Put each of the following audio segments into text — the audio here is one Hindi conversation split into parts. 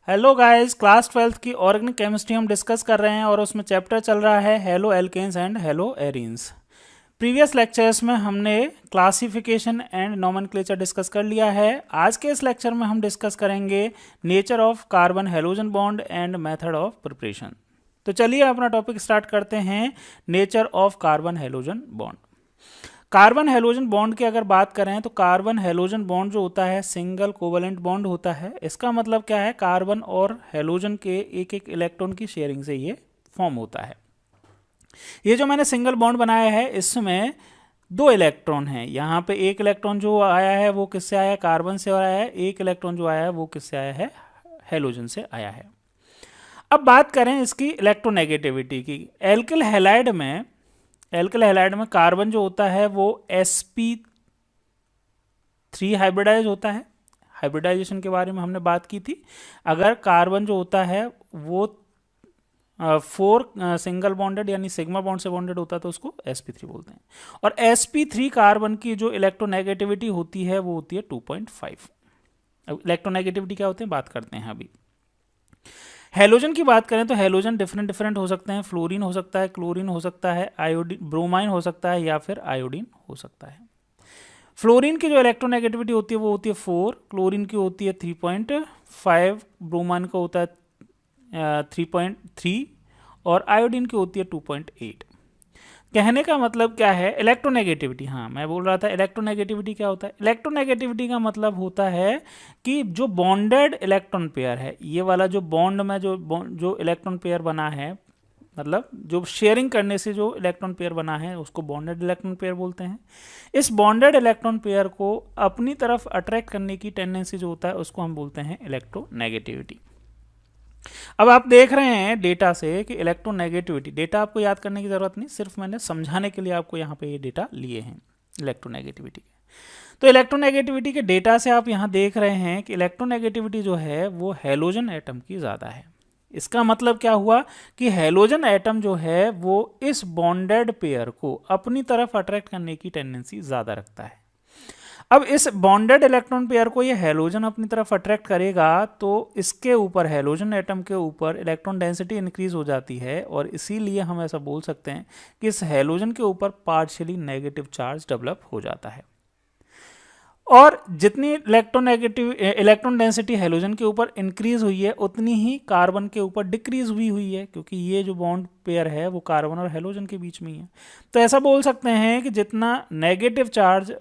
हेलो गाइस, क्लास 12th की ऑर्गेनिक केमिस्ट्री हम डिस्कस कर रहे हैं और उसमें चैप्टर चल रहा है haloalkanes and haloarenes. Previous lectures में हमने क्लासिफिकेशन एंड नोमेनक्लेचर डिस्कस कर लिया है। आज के इस लेक्चर में हम डिस्कस करेंगे nature of carbon halogen bond and method of preparation. तो चलिए अपना टॉपिक स्टार्ट करते हैं, nature of carbon halogen bond. Carbon halogen bond की अगर बात करें तो कार्बन हेलोजन बॉन्ड जो होता है सिंगल कोवेलेंट बॉन्ड होता है। इसका मतलब क्या है, कार्बन और हेलोजन के एक एक इलेक्ट्रॉन की शेयरिंग से ये फॉर्म होता है। ये जो मैंने सिंगल बॉन्ड बनाया है इसमें दो इलेक्ट्रॉन हैं। यहाँ पे एक इलेक्ट्रॉन जो आया है वो किससे आया है, कार्बन से आया है। एक इलेक्ट्रॉन जो आया है वो किससे आया है, हेलोजन से आया है। अब बात करें इसकी इलेक्ट्रोनेगेटिविटी की। एल्किल हैलाइड में कार्बन जो होता है वो sp3 हाइब्रिडाइज होता है। हाइब्रिडाइजेशन के बारे में हमने बात की थी। अगर कार्बन जो होता है वो 4 सिंगल बॉन्डेड यानी सिग्मा बॉन्ड से बॉन्डेड होता है तो उसको sp3 बोलते हैं। और sp3 कार्बन की जो इलेक्ट्रोनेगेटिविटी होती है वो होती है 2.5। अब इलेक्ट्रोनेगेटिविटी क्या होते हैं बात करते हैं अभी। हेलोजन की बात करें तो हेलोजन डिफरेंट हो सकते हैं। फ्लोरीन हो सकता है, क्लोरीन हो सकता है, आयोडीन ब्रोमाइन हो सकता है या फिर आयोडीन हो सकता है। फ्लोरीन की जो इलेक्ट्रोनेगेटिविटी होती है वो होती है 4, क्लोरीन की होती है 3.5, ब्रोमाइन का होता है 3.3 और आयोडीन की होती है 2.8। कहने का मतलब क्या है, इलेक्ट्रोनेगेटिविटी, हाँ मैं बोल रहा था इलेक्ट्रोनेगेटिविटी क्या होता है। इलेक्ट्रोनेगेटिविटी का मतलब होता है कि जो बॉन्डेड इलेक्ट्रॉन पेयर है, ये वाला जो बॉन्ड में जो इलेक्ट्रॉन पेयर बना है, मतलब जो शेयरिंग करने से जो इलेक्ट्रॉन पेयर बना है उसको बॉन्डेड इलेक्ट्रॉन पेयर बोलते हैं। इस बॉन्डेड इलेक्ट्रॉन पेयर को अपनी तरफ अट्रैक्ट करने की टेंडेंसी जो होता है उसको हम बोलते हैं इलेक्ट्रोनेगेटिविटी। अब आप देख रहे हैं डेटा से कि इलेक्ट्रोनेगेटिविटी, डेटा आपको याद करने की ज़रूरत नहीं, सिर्फ मैंने समझाने के लिए आपको यहाँ पे ये डेटा लिए हैं इलेक्ट्रोनेगेटिविटी के। तो इलेक्ट्रोनेगेटिविटी के डेटा से आप यहाँ देख रहे हैं कि इलेक्ट्रोनेगेटिविटी जो है वो हेलोजन एटम की ज़्यादा है। इसका मतलब क्या हुआ कि हेलोजन एटम जो है वो इस बॉन्डेड पेयर को अपनी तरफ अट्रैक्ट करने की टेंडेंसी ज़्यादा रखता है। अब इस बॉन्डेड इलेक्ट्रॉन पेयर को ये हेलोजन अपनी तरफ अट्रैक्ट करेगा तो इसके ऊपर, हेलोजन एटम के ऊपर इलेक्ट्रॉन डेंसिटी इंक्रीज हो जाती है और इसीलिए हम ऐसा बोल सकते हैं कि इस हेलोजन के ऊपर पार्शियली नेगेटिव चार्ज डेवलप हो जाता है। और जितनी इलेक्ट्रॉन डेंसिटी हेलोजन के ऊपर इंक्रीज हुई है उतनी ही कार्बन के ऊपर डिक्रीज हुई है, क्योंकि ये जो बॉन्ड पेयर है वो कार्बन और हेलोजन के बीच में ही है। तो ऐसा बोल सकते हैं कि जितना नेगेटिव चार्ज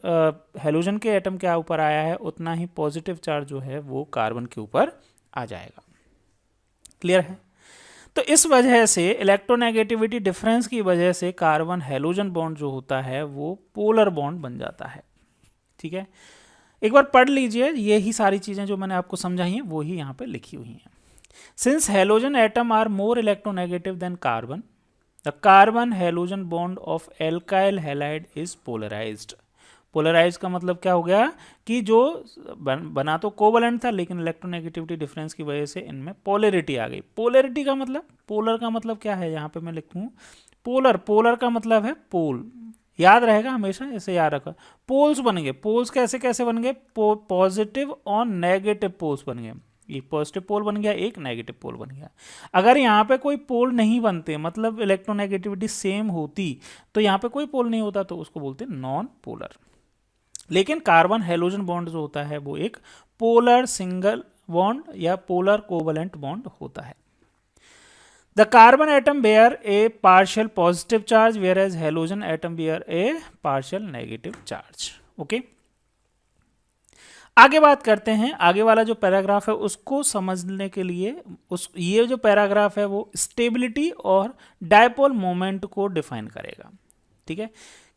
हेलोजन के एटम के ऊपर आया है उतना ही पॉजिटिव चार्ज जो है वो कार्बन के ऊपर आ जाएगा। क्लियर है? तो इस वजह से इलेक्ट्रोनेगेटिविटी डिफरेंस की वजह से कार्बन हेलोजन बॉन्ड जो होता है वो पोलर बॉन्ड बन जाता है। ठीक है, एक बार पढ़ लीजिए, ये ही सारी चीज़ें जो मैंने आपको समझाई हैं वो ही यहाँ पे लिखी हुई हैं। Since halogen atom are more electronegative than carbon, the carbon halogen bond of alkyl halide is polarised. Polarise का मतलब क्या हो गया कि जो बना तो कोवलेंट था लेकिन इलेक्ट्रोनेगेटिविटी डिफरेंस की वजह से इनमें पोलरिटी आ गई। पोलरिटी का मतलब, पोलर का मतलब क्या है, यहाँ पे मैं लिखूँ पोलर का मतलब है पोल। याद रहेगा हमेशा, ऐसे याद रखा। पोल्स बन गए, पोल्स कैसे कैसे बन गए, पॉजिटिव और नेगेटिव पोल्स बन गए। एक पॉजिटिव पोल बन गया, एक नेगेटिव पोल बन गया। अगर यहाँ पे कोई पोल नहीं बनते, मतलब इलेक्ट्रोनेगेटिविटी सेम होती, तो यहाँ पे कोई पोल नहीं होता तो उसको बोलते नॉन पोलर। लेकिन कार्बन हेलोजन बॉन्ड जो होता है वो एक पोलर सिंगल बॉन्ड या पोलर कोवलेंट बॉन्ड होता है। The carbon atom bear a partial positive charge whereas halogen atom bear a partial negative charge. Okay? आगे बात करते हैं, आगे वाला जो पैराग्राफ है उसको समझने के लिए ये जो पैराग्राफ है वो स्टेबिलिटी और डायपोल मोमेंट को डिफाइन करेगा। ठीक है,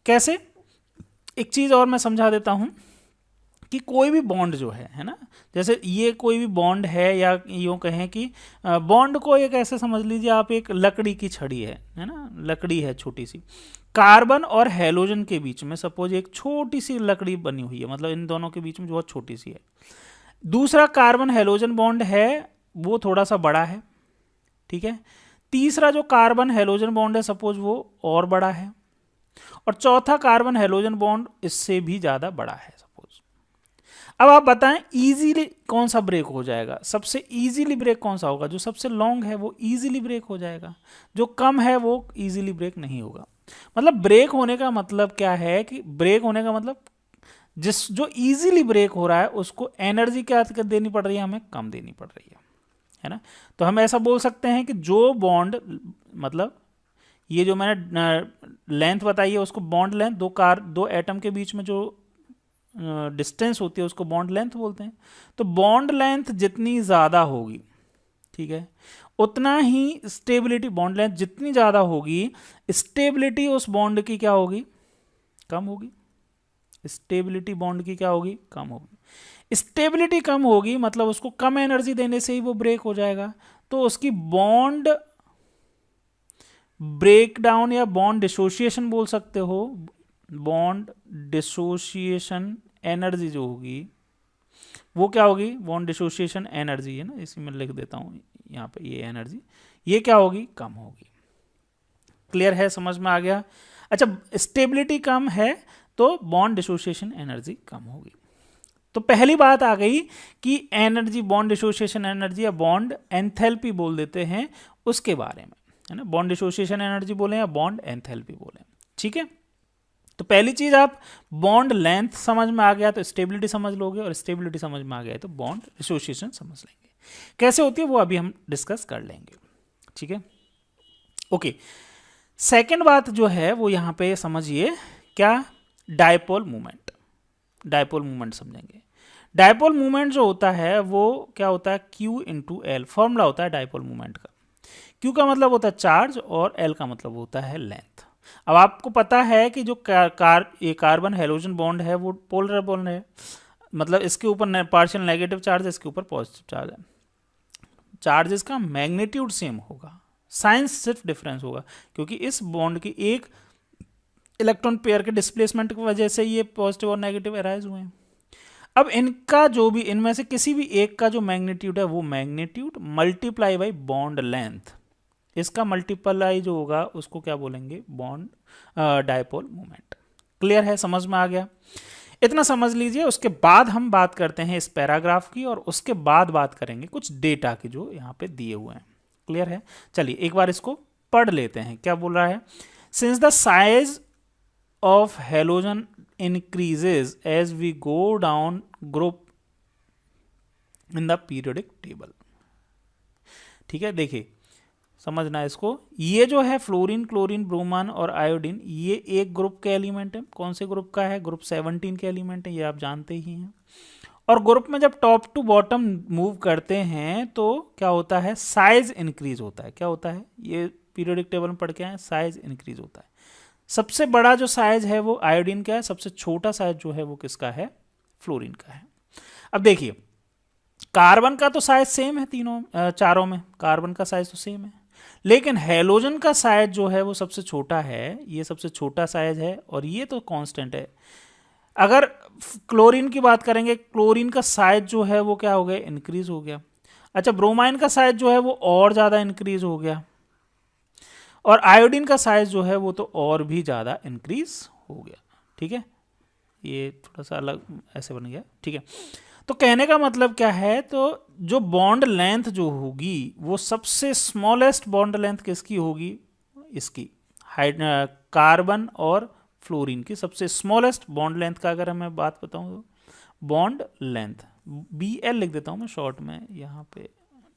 कैसे? एक चीज और मैं समझा देता हूं कि कोई भी बॉन्ड जो है ना, जैसे ये कोई भी बॉन्ड है या यूँ कहें कि बॉन्ड को एक ऐसे समझ लीजिए आप, एक लकड़ी की छड़ी है ना, लकड़ी है छोटी सी। कार्बन और हेलोजन के बीच में सपोज एक छोटी सी लकड़ी बनी हुई है, मतलब इन दोनों के बीच में बहुत छोटी सी है। दूसरा कार्बन हेलोजन बॉन्ड है वो थोड़ा सा बड़ा है। ठीक है, तीसरा जो कार्बन हेलोजन बॉन्ड है सपोज वो और बड़ा है, और चौथा कार्बन हेलोजन बॉन्ड इससे भी ज़्यादा बड़ा है। अब आप बताएं इजीली कौन सा ब्रेक हो जाएगा, सबसे इजीली ब्रेक कौन सा होगा? जो सबसे लॉन्ग है वो इजीली ब्रेक हो जाएगा, जो कम है वो इजीली ब्रेक नहीं होगा। मतलब ब्रेक होने का मतलब क्या है कि ब्रेक होने का मतलब जो इजीली ब्रेक हो रहा है उसको एनर्जी क्या देनी पड़ रही है, हमें कम देनी पड़ रही है ना। तो हम ऐसा बोल सकते हैं कि जो बॉन्ड, मतलब ये जो मैंने लेंथ बताई है उसको बॉन्ड लेंथ, दो एटम के बीच में जो डिस्टेंस होती है उसको बॉन्ड लेंथ बोलते हैं। तो बॉन्ड लेंथ जितनी ज़्यादा होगी, ठीक है, उतना ही स्टेबिलिटी, बॉन्ड लेंथ जितनी ज़्यादा होगी स्टेबिलिटी उस बॉन्ड की क्या होगी, कम होगी। स्टेबिलिटी बॉन्ड की क्या होगी, कम होगी। स्टेबिलिटी कम होगी मतलब उसको कम एनर्जी देने से ही वो ब्रेक हो जाएगा, तो उसकी बॉन्ड ब्रेक डाउन या बॉन्ड डिसोसिएशन बोल सकते हो। बॉन्ड डिसोसिएशन एनर्जी जो होगी वो क्या होगी, बॉन्ड डिसोसिएशन एनर्जी है ना, इसी में लिख देता हूं यहाँ पे, ये एनर्जी ये क्या होगी, कम होगी। क्लियर है, समझ में आ गया? अच्छा, स्टेबिलिटी कम है तो बॉन्ड डिसोसिएशन एनर्जी कम होगी। तो पहली बात आ गई कि एनर्जी, बॉन्ड डिसोसिएशन एनर्जी या बॉन्ड एंथैल्पी बोल देते हैं उसके बारे में, है ना। बॉन्ड डिसोसिएशन एनर्जी बोले या बॉन्ड एंथैल्पी बोले, ठीक है। तो पहली चीज आप बॉन्ड लेंथ समझ में आ गया तो स्टेबिलिटी समझ लोगे, और स्टेबिलिटी समझ में आ गया तो बॉन्ड डिसोसिएशन समझ लेंगे। कैसे होती है वो अभी हम डिस्कस कर लेंगे, ठीक है। ओके, सेकेंड बात जो है वो यहां पे समझिए, क्या, डायपोल मूवमेंट। डायपोल मूवमेंट समझेंगे। डायपोल मूवमेंट जो होता है वो क्या होता है, Q इंटू एल फॉर्मूला होता है डायपोल मूवमेंट का। Q का मतलब होता है चार्ज और L का मतलब होता है लेंथ। अब आपको पता है कि जो ये कार्बन हेलोजन बॉन्ड है वो पोलर बॉन्ड है, मतलब इसके ऊपर पार्शियल नेगेटिव चार्ज है, इसके ऊपर पॉजिटिव चार्ज है। चार्जेस का मैग्नीट्यूड सेम होगा, साइंस सिर्फ डिफरेंस होगा, क्योंकि इस बॉन्ड की एक इलेक्ट्रॉन पेयर के डिस्प्लेसमेंट की वजह से ये पॉजिटिव और नेगेटिव अराइज हुए हैं। अब इनका जो भी, इनमें से किसी भी एक का जो मैग्नीट्यूड है वो magnitude multiply by bond length, इसका मल्टीप्लाई जो होगा उसको क्या बोलेंगे, बॉन्ड डायपोल मूवमेंट। क्लियर है, समझ में आ गया? इतना समझ लीजिए। उसके बाद हम बात करते हैं इस पैराग्राफ की, और उसके बाद बात करेंगे कुछ डेटा की जो यहाँ पे दिए हुए हैं। क्लियर है? चलिए एक बार इसको पढ़ लेते हैं, क्या बोल रहा है। Since the size of halogen increases as we go down group in the periodic table। ठीक है, देखिए समझना इसको। ये जो है फ्लोरीन, क्लोरीन, ब्रोमान और आयोडीन, ये एक ग्रुप के एलिमेंट है। कौन से ग्रुप का है? ग्रुप 17 के एलिमेंट है, ये आप जानते ही हैं। और ग्रुप में जब टॉप टू बॉटम मूव करते हैं तो क्या होता है, साइज इंक्रीज होता है। क्या होता है, ये पीरियोडिक टेबल में पढ़ के आए, साइज इंक्रीज होता है। सबसे बड़ा जो साइज है वो आयोडीन का है, सबसे छोटा साइज जो है वो किसका है, फ्लोरीन का है। अब देखिए, कार्बन का तो साइज सेम है, चारों में कार्बन का साइज तो सेम है, लेकिन हेलोजन का साइज जो है वो सबसे छोटा है। ये सबसे छोटा साइज है और ये तो कांस्टेंट है। अगर क्लोरीन की बात करेंगे, क्लोरीन का साइज जो है वो क्या हो गया, इंक्रीज हो गया। अच्छा, ब्रोमाइन का साइज जो है वो और ज्यादा इंक्रीज हो गया, और आयोडीन का साइज जो है वो तो और भी ज़्यादा इंक्रीज हो गया। ठीक है, ये थोड़ा सा अलग ऐसे बन गया। ठीक है, तो कहने का मतलब क्या है, तो जो बॉन्ड लेंथ जो होगी वो सबसे स्मॉलेस्ट बॉन्ड लेंथ किसकी होगी, इसकी कार्बन और फ्लोरीन की सबसे स्मॉलेस्ट बॉन्ड लेंथ का अगर मैं बात बताऊं तो बॉन्ड लेंथ BL लिख देता हूं मैं शॉर्ट में यहाँ पे।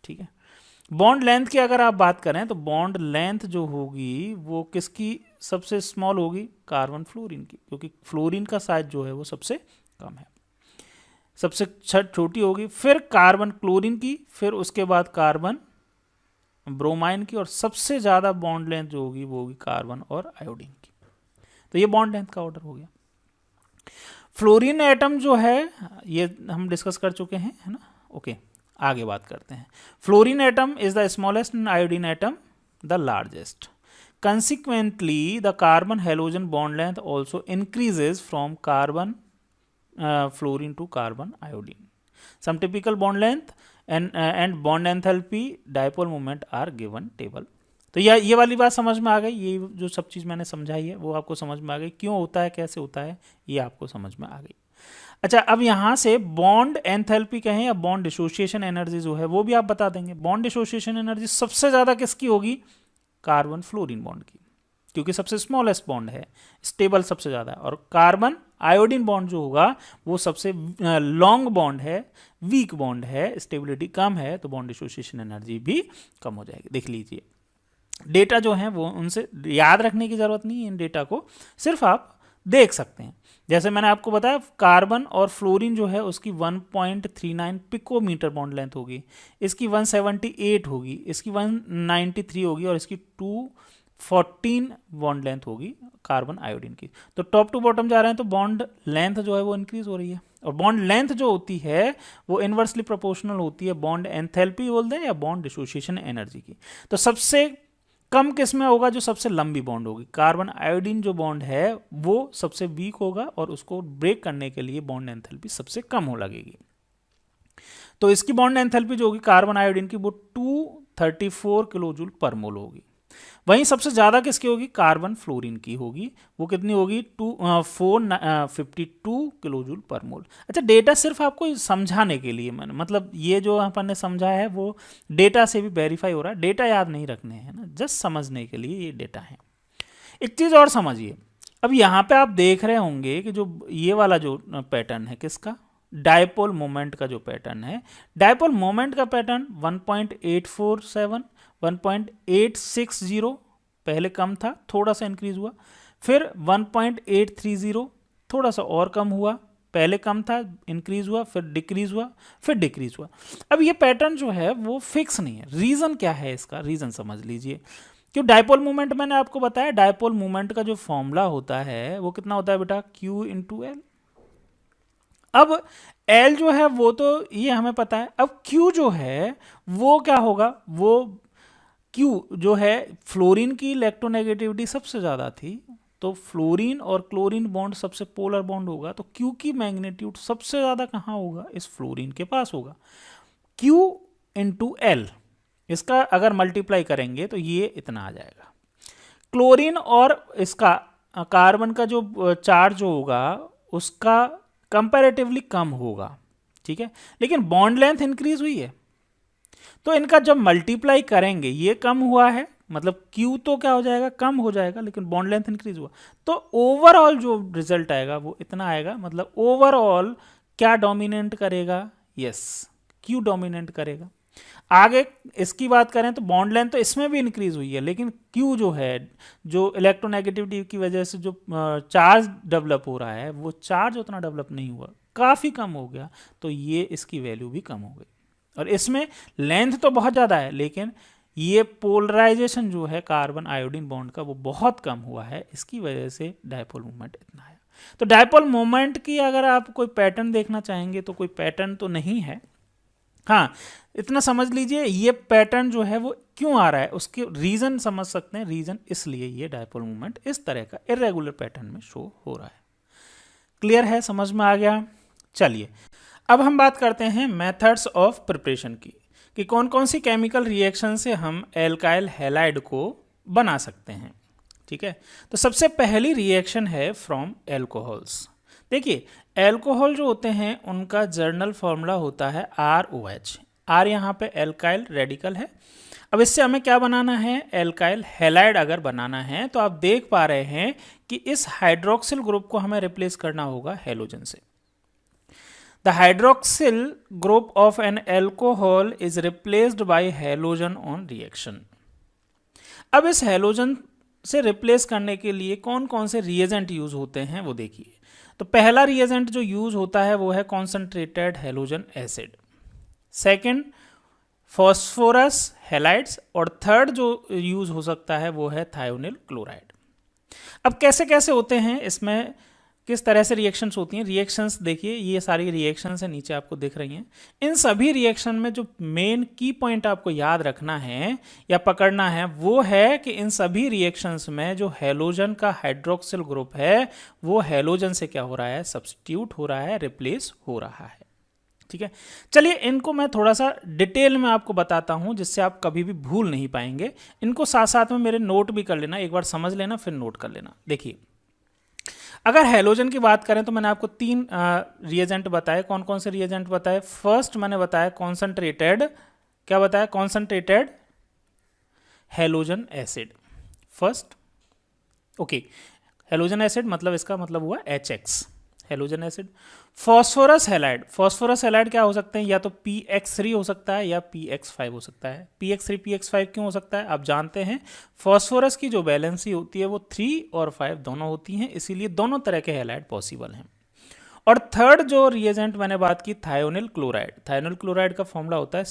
ठीक है, बॉन्ड लेंथ की अगर आप बात करें तो बॉन्ड लेंथ जो होगी वो किसकी सबसे स्मॉल होगी, कार्बन फ्लोरीन की, क्योंकि फ्लोरीन का साइज जो है वो सबसे कम है, सबसे छोटी होगी, फिर कार्बन क्लोरीन की, फिर उसके बाद कार्बन ब्रोमाइन की, और सबसे ज़्यादा बॉन्ड लेंथ जो होगी वो होगी कार्बन और आयोडीन की। तो ये बॉन्ड लेंथ का ऑर्डर हो गया। फ्लोरीन एटम जो है ये हम डिस्कस कर चुके हैं, है ना। ओके, आगे बात करते हैं। Fluorine atom is the smallest and iodine atom the largest. Consequently, the carbon halogen bond length also increases from carbon fluorine to carbon iodine. Some typical bond length and bond enthalpy dipole moment are given table. तो ये वाली बात समझ में आ गई, ये जो सब चीज़ मैंने समझाई है वो आपको समझ में आ गई, क्यों होता है, कैसे होता है, ये आपको समझ में आ गई। अच्छा, अब यहां से बॉन्ड एंथैल्पी कहें या बॉन्ड डिसोसिएशन एनर्जी जो है वो भी आप बता देंगे। बॉन्ड डिसोसिएशन एनर्जी सबसे ज्यादा किसकी होगी? कार्बन फ्लोरीन बॉन्ड की, क्योंकि सबसे स्मॉलेस्ट बॉन्ड है, स्टेबल सबसे ज्यादा है। और कार्बन आयोडीन बॉन्ड जो होगा वो सबसे लॉन्ग बॉन्ड है, वीक बॉन्ड है, स्टेबिलिटी कम है, तो बॉन्ड डिसोसिएशन एनर्जी भी कम हो जाएगी। देख लीजिए, डेटा जो है वो उनसे याद रखने की जरूरत नहीं है, इन डेटा को सिर्फ आप देख सकते हैं। जैसे मैंने आपको बताया, कार्बन और फ्लोरीन जो है उसकी 1.39 पिकोमीटर बॉन्ड लेंथ होगी, इसकी 178 होगी, इसकी 193 होगी और इसकी 214 बॉन्ड लेंथ होगी कार्बन आयोडीन की। तो टॉप टू बॉटम जा रहे हैं तो बॉन्ड लेंथ जो है वो इंक्रीज हो रही है, और बॉन्ड लेंथ जो होती है वो इनवर्सली प्रोपोर्शनल होती है बॉन्ड एंथैल्पी बोल दें या बॉन्ड डिसोसिएशन एनर्जी की। तो सबसे कम किस में होगा? जो सबसे लंबी बॉन्ड होगी। कार्बन आयोडीन जो बॉन्ड है वो सबसे वीक होगा और उसको ब्रेक करने के लिए बॉन्ड एंथैल्पी सबसे कम हो लगेगी। तो इसकी बॉन्ड एंथैल्पी जो होगी कार्बन आयोडीन की वो 234 किलोजूल पर मोल होगी। वहीं सबसे ज्यादा किसकी होगी? कार्बन फ्लोरीन की होगी, वो कितनी होगी? 452 किलोजूल पर मोल। अच्छा, डेटा सिर्फ आपको समझाने के लिए मैंने, मतलब ये जो अपन ने समझा है वो डेटा से भी वेरीफाई हो रहा है, डेटा याद नहीं रखने हैं ना, जस्ट समझने के लिए ये डेटा है। एक चीज और समझिए, अब यहाँ पे आप देख रहे होंगे कि जो ये वाला जो पैटर्न है किसका? डायपोल मोमेंट का जो पैटर्न है, डायपोल मोमेंट का पैटर्न 1.847 1.860 पहले कम था, थोड़ा सा इंक्रीज हुआ, फिर 1.830 थोड़ा सा और कम हुआ, पहले कम था, इंक्रीज हुआ, फिर डिक्रीज हुआ, फिर डिक्रीज हुआ। अब ये पैटर्न जो है वो फिक्स नहीं है। रीजन क्या है इसका? रीजन समझ लीजिए। क्यों? डायपोल मूवमेंट मैंने आपको बताया, डायपोल मूवमेंट का जो फॉर्मूला होता है वो कितना होता है बेटा? Q into L. अब L जो है वो तो ये हमें पता है, अब Q जो है वो क्या होगा? वो Q जो है, फ्लोरीन की इलेक्ट्रोनेगेटिविटी सबसे ज्यादा थी, तो फ्लोरीन और क्लोरीन बॉन्ड सबसे पोलर बॉन्ड होगा, तो Q की मैग्नीट्यूड सबसे ज्यादा कहाँ होगा? इस फ्लोरीन के पास होगा। Q इंटू एल, इसका अगर मल्टीप्लाई करेंगे तो ये इतना आ जाएगा। क्लोरीन और इसका कार्बन का जो चार्ज होगा उसका कंपैरेटिवली कम होगा, ठीक है, लेकिन बॉन्ड लेंथ इंक्रीज हुई है, तो इनका जब मल्टीप्लाई करेंगे ये कम हुआ है, मतलब Q तो क्या हो जाएगा? कम हो जाएगा, लेकिन बॉन्ड लेंथ इंक्रीज हुआ, तो ओवरऑल जो रिजल्ट आएगा वो इतना आएगा। मतलब ओवरऑल क्या डोमिनेट करेगा? यस, Q डोमिनेट करेगा। आगे इसकी बात करें तो बॉन्ड लेंथ तो इसमें भी इंक्रीज हुई है, लेकिन Q जो है, जो इलेक्ट्रोनेगेटिविटी की वजह से जो चार्ज डेवलप हो रहा है वो चार्ज उतना डेवलप नहीं हुआ, काफी कम हो गया, तो ये इसकी वैल्यू भी कम हो गई। और इसमें लेंथ तो बहुत ज़्यादा है, लेकिन ये पोलराइजेशन जो है कार्बन आयोडीन बॉन्ड का वो बहुत कम हुआ है, इसकी वजह से डायपोल मोमेंट इतना है। तो डायपोल मोमेंट की अगर आप कोई पैटर्न देखना चाहेंगे तो कोई पैटर्न तो नहीं है, हाँ इतना समझ लीजिए ये पैटर्न जो है वो क्यों आ रहा है, उसके रीजन समझ सकते हैं। रीजन इसलिए ये डायपोल मोमेंट इस तरह का इरेगुलर पैटर्न में शो हो रहा है। क्लियर है? समझ में आ गया? चलिए अब हम बात करते हैं मेथड्स ऑफ प्रिपरेशन की, कि कौन कौन सी केमिकल रिएक्शन से हम एल्काइल हैलाइड को बना सकते हैं। ठीक है, तो सबसे पहली रिएक्शन है फ्रॉम एल्कोहल्स। देखिए एल्कोहल जो होते हैं उनका जर्नल फॉर्मूला होता है ROH। R यहाँ पे एल्काइल रेडिकल है। अब इससे हमें क्या बनाना है? एल्काइल हैलाइड अगर बनाना है तो आप देख पा रहे हैं कि इस हाइड्रोक्सिल ग्रुप को हमें रिप्लेस करना होगा हेलोजन से। The hydroxyl group of an alcohol is replaced by halogen on reaction। अब इस हेलोजन से रिप्लेस करने के लिए कौन कौन से रिएजेंट यूज होते हैं वो देखिए। तो पहला रिएजेंट जो यूज होता है वो है concentrated halogen acid, second phosphorus halides, और थर्ड जो यूज हो सकता है वो है थायोनिल क्लोराइड। अब कैसे कैसे होते हैं, इसमें किस तरह से रिएक्शंस होती हैं? रिएक्शंस देखिए, ये सारी रिएक्शंस है नीचे आपको दिख रही हैं। इन सभी रिएक्शन में जो मेन की पॉइंट आपको याद रखना है या पकड़ना है वो है कि इन सभी रिएक्शंस में जो हेलोजन का हाइड्रोक्सिल ग्रुप है वो हेलोजन से क्या हो रहा है? सब्स्टिट्यूट हो रहा है, रिप्लेस हो रहा है। ठीक है, चलिए इनको मैं थोड़ा सा डिटेल में आपको बताता हूं जिससे आप कभी भी भूल नहीं पाएंगे। इनको साथ साथ में मेरे नोट भी कर लेना, एक बार समझ लेना फिर नोट कर लेना। देखिए अगर हैलोजन की बात करें तो मैंने आपको 3 रिएजेंट बताए। कौन कौन से रिएजेंट बताए? फर्स्ट मैंने बताया कॉन्सेंट्रेटेड, क्या बताया? Concentrated halogen acid first. Okay, halogen acid मतलब इसका मतलब हुआ HX, halogen acid. Phosphorus halide, phosphorus halide क्या हो सकते हैं? या तो PX3 हो सकता है या PX5 हो सकता है। PX3 PX5 क्यों हो सकता है? आप जानते हैं फॉस्फोरस की जो वैलेंसी होती है वो 3 और 5 दोनों होती हैं, इसीलिए दोनों तरह के हैलाइड पॉसिबल हैं। और थर्ड जो रिएजेंट मैंने बात की थियोनिल क्लोराइड, थियोनिल क्लोराइड का फॉर्मूला होता है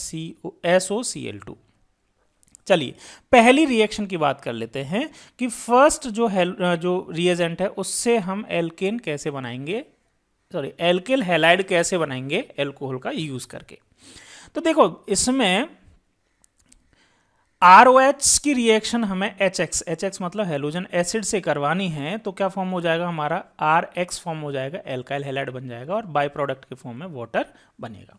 SOCl2। चलिए पहली रिएक्शन की बात कर लेते हैं कि फर्स्ट जो रिएजेंट है उससे हम एल्केन कैसे बनाएंगे, सॉरी एल्किल हैलाइड कैसे बनाएंगे एल्कोहल का यूज करके। तो देखो इसमें ROH की रिएक्शन हमें HX मतलब हैलोजन एसिड से करवानी है, तो क्या फॉर्म हो जाएगा हमारा? RX फॉर्म हो जाएगा, एल्काइल हैलाइड बन जाएगा और बाय प्रोडक्ट के फॉर्म में वाटर बनेगा।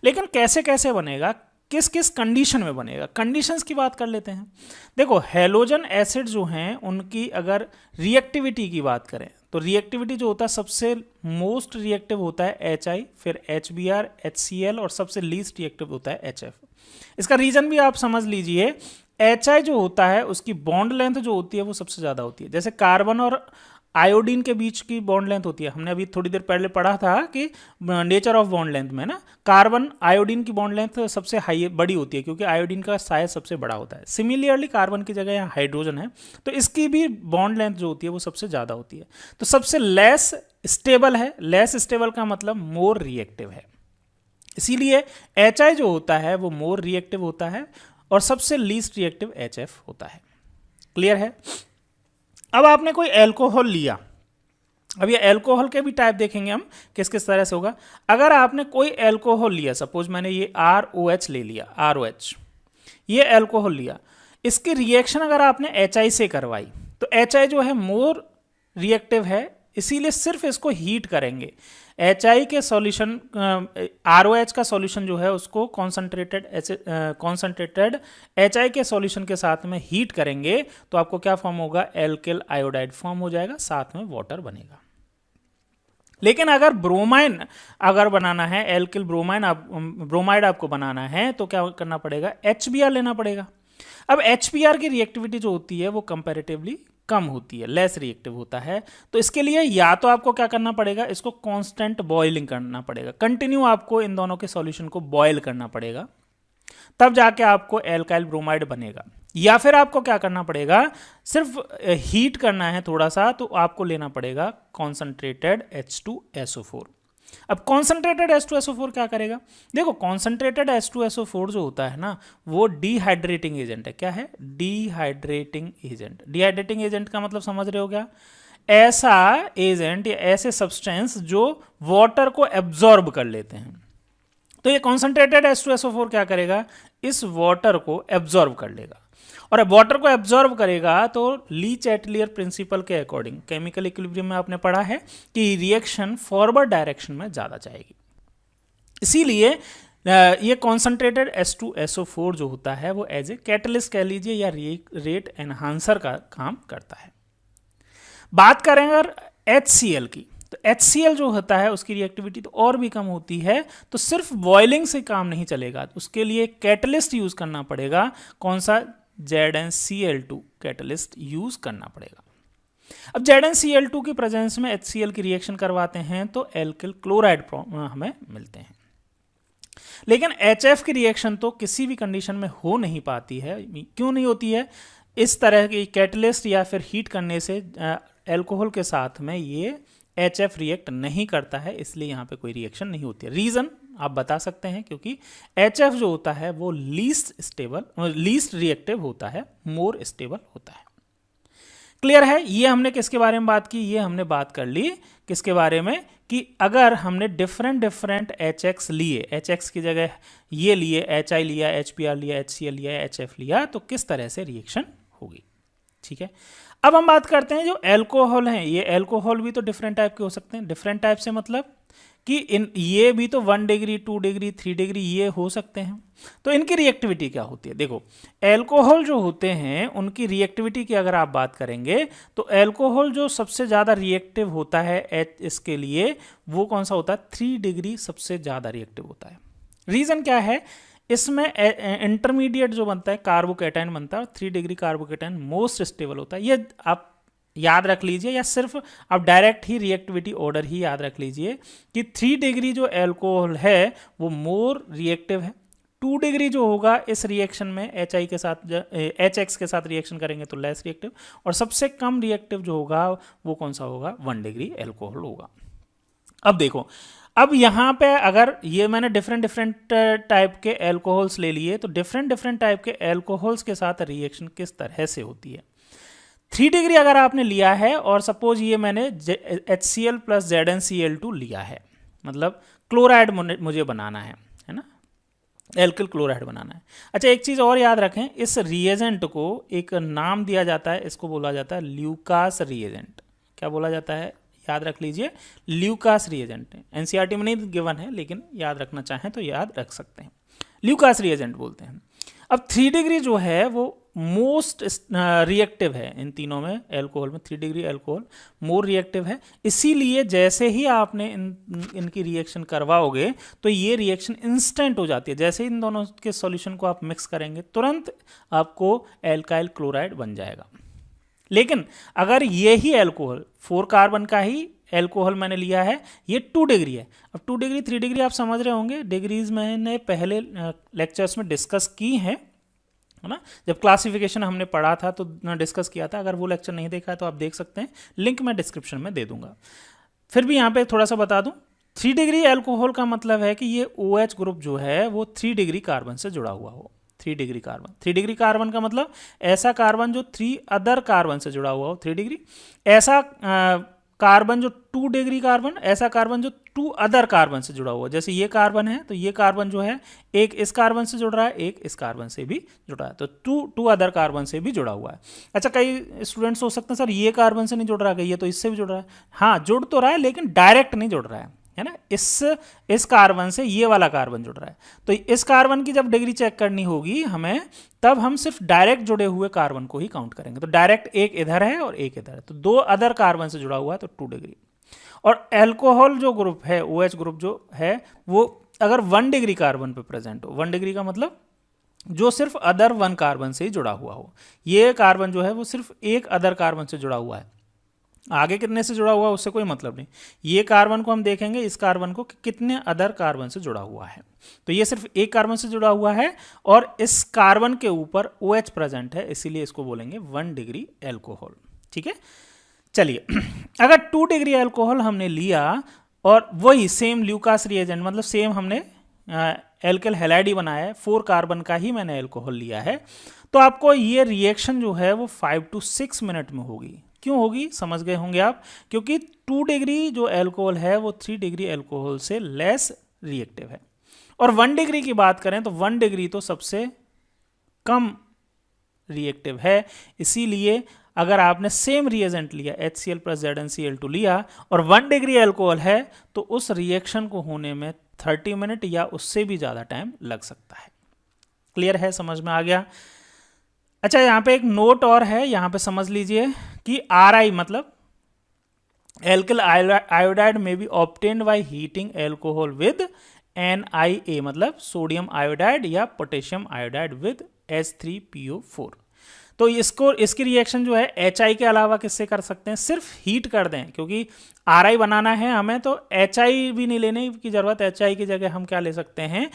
लेकिन कैसे कैसे बनेगा, किस किस कंडीशन में बनेगा? कंडीशंस की बात कर लेते हैं। देखो हैलोजन एसिड जो हैं उनकी अगर रिएक्टिविटी की बात करें तो रिएक्टिविटी जो होता है सबसे मोस्ट रिएक्टिव होता है HI, फिर HBr, HCl और सबसे लीस्ट रिएक्टिव होता है HF। इसका रीजन भी आप समझ लीजिए, HI जो होता है उसकी बॉन्ड लेंथ जो होती है वो सबसे ज़्यादा होती है। जैसे कार्बन और आयोडीन के बीच की बॉन्ड लेंथ होती है, हमने अभी थोड़ी देर पहले पढ़ा था कि नेचर ऑफ बॉन्ड लेंथ में ना कार्बन आयोडीन की बॉन्ड लेंथ सबसे हाई बड़ी होती है क्योंकि आयोडीन का साइज सबसे बड़ा होता है। सिमिलरली कार्बन की जगह यहाँ हाइड्रोजन है तो इसकी भी बॉन्ड लेंथ जो होती है वो सबसे ज़्यादा होती है। तो सबसे लेस स्टेबल है, लेस स्टेबल का मतलब मोर रिएक्टिव है, इसीलिए HI जो होता है वो मोर रिएक्टिव होता है और सबसे लीस्ट रिएक्टिव HF होता है। क्लियर है? अब आपने कोई एल्कोहल लिया, अब ये एल्कोहल के भी टाइप देखेंगे हम किस किस तरह से होगा। अगर आपने कोई एल्कोहल लिया, सपोज मैंने ये ROH ले लिया, ROH ये एल्कोहल लिया, इसकी रिएक्शन अगर आपने HI से करवाई तो HI जो है मोर रिएक्टिव है, इसीलिए सिर्फ इसको हीट करेंगे। HI के सॉल्यूशन ROH का सॉल्यूशन जो है उसको कॉन्सेंट्रेटेड HI के सॉल्यूशन के साथ में हीट करेंगे तो आपको क्या फॉर्म होगा? एल्किल आयोडाइड फॉर्म हो जाएगा, साथ में वाटर बनेगा। लेकिन अगर ब्रोमाइन अगर बनाना है, एल्किल ब्रोमाइड आपको बनाना है तो क्या करना पड़ेगा? HBr लेना पड़ेगा। अब HBr की रिएक्टिविटी जो होती है वो कंपैरेटिवली कम होती है, लेस रिएक्टिव होता है, तो इसके लिए या तो आपको क्या करना पड़ेगा? इसको कांस्टेंट बॉइलिंग करना पड़ेगा, कंटिन्यू आपको इन दोनों के सॉल्यूशन को बॉयल करना पड़ेगा, तब जाके आपको एल्काइल ब्रोमाइड बनेगा। या फिर आपको क्या करना पड़ेगा? सिर्फ हीट करना है थोड़ा सा, तो आपको लेना पड़ेगा कॉन्सेंट्रेटेड H2SO4। अब कॉन्सेंट्रेटेड H2SO4 क्या करेगा? देखो कॉन्सेंट्रेटेड H2SO4 जो होता है ना वो डिहाइड्रेटिंग एजेंट है। क्या है? Dehydrating agent. डिहाइड्रेटिंग एजेंट का मतलब समझ रहे हो क्या? ऐसा एजेंट या ऐसे सब्सटेंस जो वाटर को एब्जॉर्ब कर लेते हैं। तो ये कॉन्सेंट्रेटेड H2SO4 क्या करेगा? इस वाटर को एब्जॉर्ब कर लेगा, और अब वाटर को एब्जॉर्ब करेगा तो लीच एटलियर प्रिंसिपल के अकॉर्डिंग केमिकल इक्विलिब्रियम में आपने पढ़ा है कि रिएक्शन फॉरवर्ड डायरेक्शन में ज़्यादा जाएगी, इसीलिए ये कॉन्सेंट्रेटेड H2SO4 जो होता है वो एज ए कैटलिस्ट कह लीजिए या रेट एनहांसर का काम करता है। बात करें अगर HCl की, तो HCl जो होता है उसकी रिएक्टिविटी तो और भी कम होती है, तो सिर्फ बॉइलिंग से काम नहीं चलेगा, उसके लिए कैटलिस्ट यूज करना पड़ेगा। कौन सा? ZnCl2 कैटलिस्ट यूज करना पड़ेगा। अब ZnCl2 की प्रेजेंस में HCl की रिएक्शन करवाते हैं तो एल्किल क्लोराइड हमें मिलते हैं। लेकिन HF की रिएक्शन तो किसी भी कंडीशन में हो नहीं पाती है। क्यों नहीं होती है? इस तरह की कैटलिस्ट या फिर हीट करने से एल्कोहल के साथ में ये HF रिएक्ट नहीं करता है, इसलिए यहाँ पे कोई रिएक्शन नहीं होती है। रीज़न आप बता सकते हैं क्योंकि HF जो होता है वो लीस्ट रिएक्टिव होता है, मोर स्टेबल होता है। क्लियर है? ये हमने किसके बारे में बात की? ये हमने बात कर ली किसके बारे में कि अगर हमने डिफरेंट HX लिए, HX की जगह ये लिए, HI लिया, HBr लिया, HCl लिया, HF लिया, तो किस तरह से रिएक्शन होगी। ठीक है, अब हम बात करते हैं जो एल्कोहल हैं। ये एल्कोहल भी तो डिफरेंट टाइप के हो सकते हैं। डिफरेंट टाइप से मतलब कि इन ये भी तो 1 डिग्री 2 डिग्री 3 डिग्री ये हो सकते हैं। तो इनकी रिएक्टिविटी क्या होती है? देखो, एल्कोहल जो होते हैं उनकी रिएक्टिविटी की अगर आप बात करेंगे तो एल्कोहल जो सबसे ज़्यादा रिएक्टिव होता है इसके लिए वो कौन सा होता है? 3 डिग्री सबसे ज़्यादा रिएक्टिव होता है। रीज़न क्या है? इसमें इंटरमीडिएट जो बनता है कार्बोकेटाइन बनता है, 3 डिग्री कार्बोकेटाइन मोस्ट स्टेबल होता है। ये आप याद रख लीजिए, या सिर्फ आप डायरेक्ट ही रिएक्टिविटी ऑर्डर ही याद रख लीजिए कि 3 डिग्री जो एल्कोहल है वो मोर रिएक्टिव है। 2 डिग्री जो होगा इस रिएक्शन में HI के साथ HX के साथ रिएक्शन करेंगे तो लेस रिएक्टिव, और सबसे कम रिएक्टिव जो होगा वो कौन सा होगा? 1 डिग्री एल्कोहल होगा। अब देखो, अब यहाँ पे अगर ये मैंने डिफरेंट टाइप के एल्कोहल्स ले लिए, तो डिफरेंट टाइप के एल्कोहल्स के साथ रिएक्शन किस तरह से होती है। 3 डिग्री अगर आपने लिया है और सपोज ये मैंने HCl प्लस ZnCl2 लिया है, मतलब क्लोराइड मुझे बनाना है ना, एल्किल क्लोराइड बनाना है। अच्छा, एक चीज़ और याद रखें, इस रिएजेंट को एक नाम दिया जाता है, इसको बोला जाता है ल्यूकास रिएजेंट। क्या बोला जाता है? याद रख लीजिए, ल्यूकास रिएजेंट। एनसीईआरटी में नहीं गिवन है, लेकिन याद रखना चाहें तो याद रख सकते हैं, ल्यूकास रिएजेंट बोलते हैं। अब 3 डिग्री जो है वो मोस्ट रिएक्टिव है इन तीनों में, एल्कोहल में 3 डिग्री एल्कोहल मोर रिएक्टिव है। इसीलिए जैसे ही आपने इनकी रिएक्शन करवाओगे तो ये रिएक्शन इंस्टेंट हो जाती है। जैसे इन दोनों के सॉल्यूशन को आप मिक्स करेंगे तुरंत आपको एल्काइल क्लोराइड बन जाएगा। लेकिन अगर ये ही एल्कोहल 4 कार्बन का ही एल्कोहल मैंने लिया है, ये 2 डिग्री है। अब 2 डिग्री 3 डिग्री आप समझ रहे होंगे, डिग्रीज मैंने पहले लेक्चर्स में डिस्कस की हैं, है ना। जब क्लासिफिकेशन हमने पढ़ा था तो डिस्कस किया था। अगर वो लेक्चर नहीं देखा है तो आप देख सकते हैं, लिंक मैं डिस्क्रिप्शन में दे दूंगा। फिर भी यहाँ पे थोड़ा सा बता दूं, 3 डिग्री एल्कोहल का मतलब है कि ये OH ग्रुप जो है वो 3 डिग्री कार्बन से जुड़ा हुआ हो। 3 डिग्री कार्बन, 3 डिग्री कार्बन का मतलब ऐसा कार्बन जो 3 अदर कार्बन से जुड़ा हुआ हो 3 डिग्री, ऐसा कार्बन जो 2 डिग्री कार्बन, ऐसा कार्बन जो 2 अदर कार्बन से जुड़ा हुआ। जैसे ये कार्बन है तो ये कार्बन जो है एक इस कार्बन से जुड़ रहा है, एक इस कार्बन से भी जुड़ रहा है, तो 2 अदर कार्बन से भी जुड़ा हुआ है। अच्छा, कई स्टूडेंट्स हो सकते हैं सर ये कार्बन से नहीं जुड़ रहा है, ये तो इससे भी जुड़ रहा है। हाँ, जुड़ तो रहा है लेकिन डायरेक्ट नहीं जुड़ रहा है ना। इस कार्बन से ये वाला कार्बन जुड़ रहा है, तो इस कार्बन की जब डिग्री चेक करनी होगी हमें, तब हम सिर्फ डायरेक्ट जुड़े हुए कार्बन को ही काउंट करेंगे। तो डायरेक्ट एक इधर है और एक इधर है, तो 2 अदर कार्बन से जुड़ा हुआ है तो 2 डिग्री। और एल्कोहल जो ग्रुप है, OH ग्रुप जो है, वो अगर 1 डिग्री कार्बन पे प्रेजेंट हो, 1 डिग्री का मतलब जो सिर्फ अदर 1 कार्बन से ही जुड़ा हुआ हो। ये कार्बन जो है वो सिर्फ एक अदर कार्बन से जुड़ा हुआ है, आगे कितने से जुड़ा हुआ है उससे कोई मतलब नहीं। ये कार्बन को हम देखेंगे, इस कार्बन को कितने अदर कार्बन से जुड़ा हुआ है, तो ये सिर्फ एक कार्बन से जुड़ा हुआ है और इस कार्बन के ऊपर OH प्रेजेंट है, इसीलिए इसको बोलेंगे 1 डिग्री एल्कोहल। ठीक है, चलिए अगर 2 डिग्री एल्कोहल हमने लिया और वही सेम ल्यूकास रिएजेंट, मतलब सेम हमने एल्किल हैलाइड बनाया है, 4 कार्बन का ही मैंने एल्कोहल लिया है, तो आपको ये रिएक्शन जो है वो 5 to 6 मिनट में होगी। क्यों होगी समझ गए होंगे आप, क्योंकि 2 डिग्री जो एल्कोहल है वो 3 डिग्री एल्कोहल से लेस रिएक्टिव है। और 1 डिग्री की बात करें तो 1 डिग्री तो सबसे कम रिएक्टिव है। इसीलिए अगर आपने सेम रिएजेंट लिया HCl प्लस ZnCl2 लिया और 1 डिग्री एल्कोहल है, तो उस रिएक्शन को होने में 30 मिनट या उससे भी ज़्यादा टाइम लग सकता है। क्लियर है, समझ में आ गया। अच्छा, यहाँ पे एक नोट और है, यहाँ पे समझ लीजिए कि RI मतलब एल्किल आयोडाइड में B obtained by heating alcohol with NiA, मतलब सोडियम आयोडाइड या पोटेशियम आयोडाइड विद H3PO4। तो इसकी रिएक्शन जो है HI के अलावा किससे कर सकते हैं? सिर्फ हीट कर दें, क्योंकि RI बनाना है हमें तो HI भी नहीं लेने की जरूरत। HI की जगह हम क्या ले सकते हैं?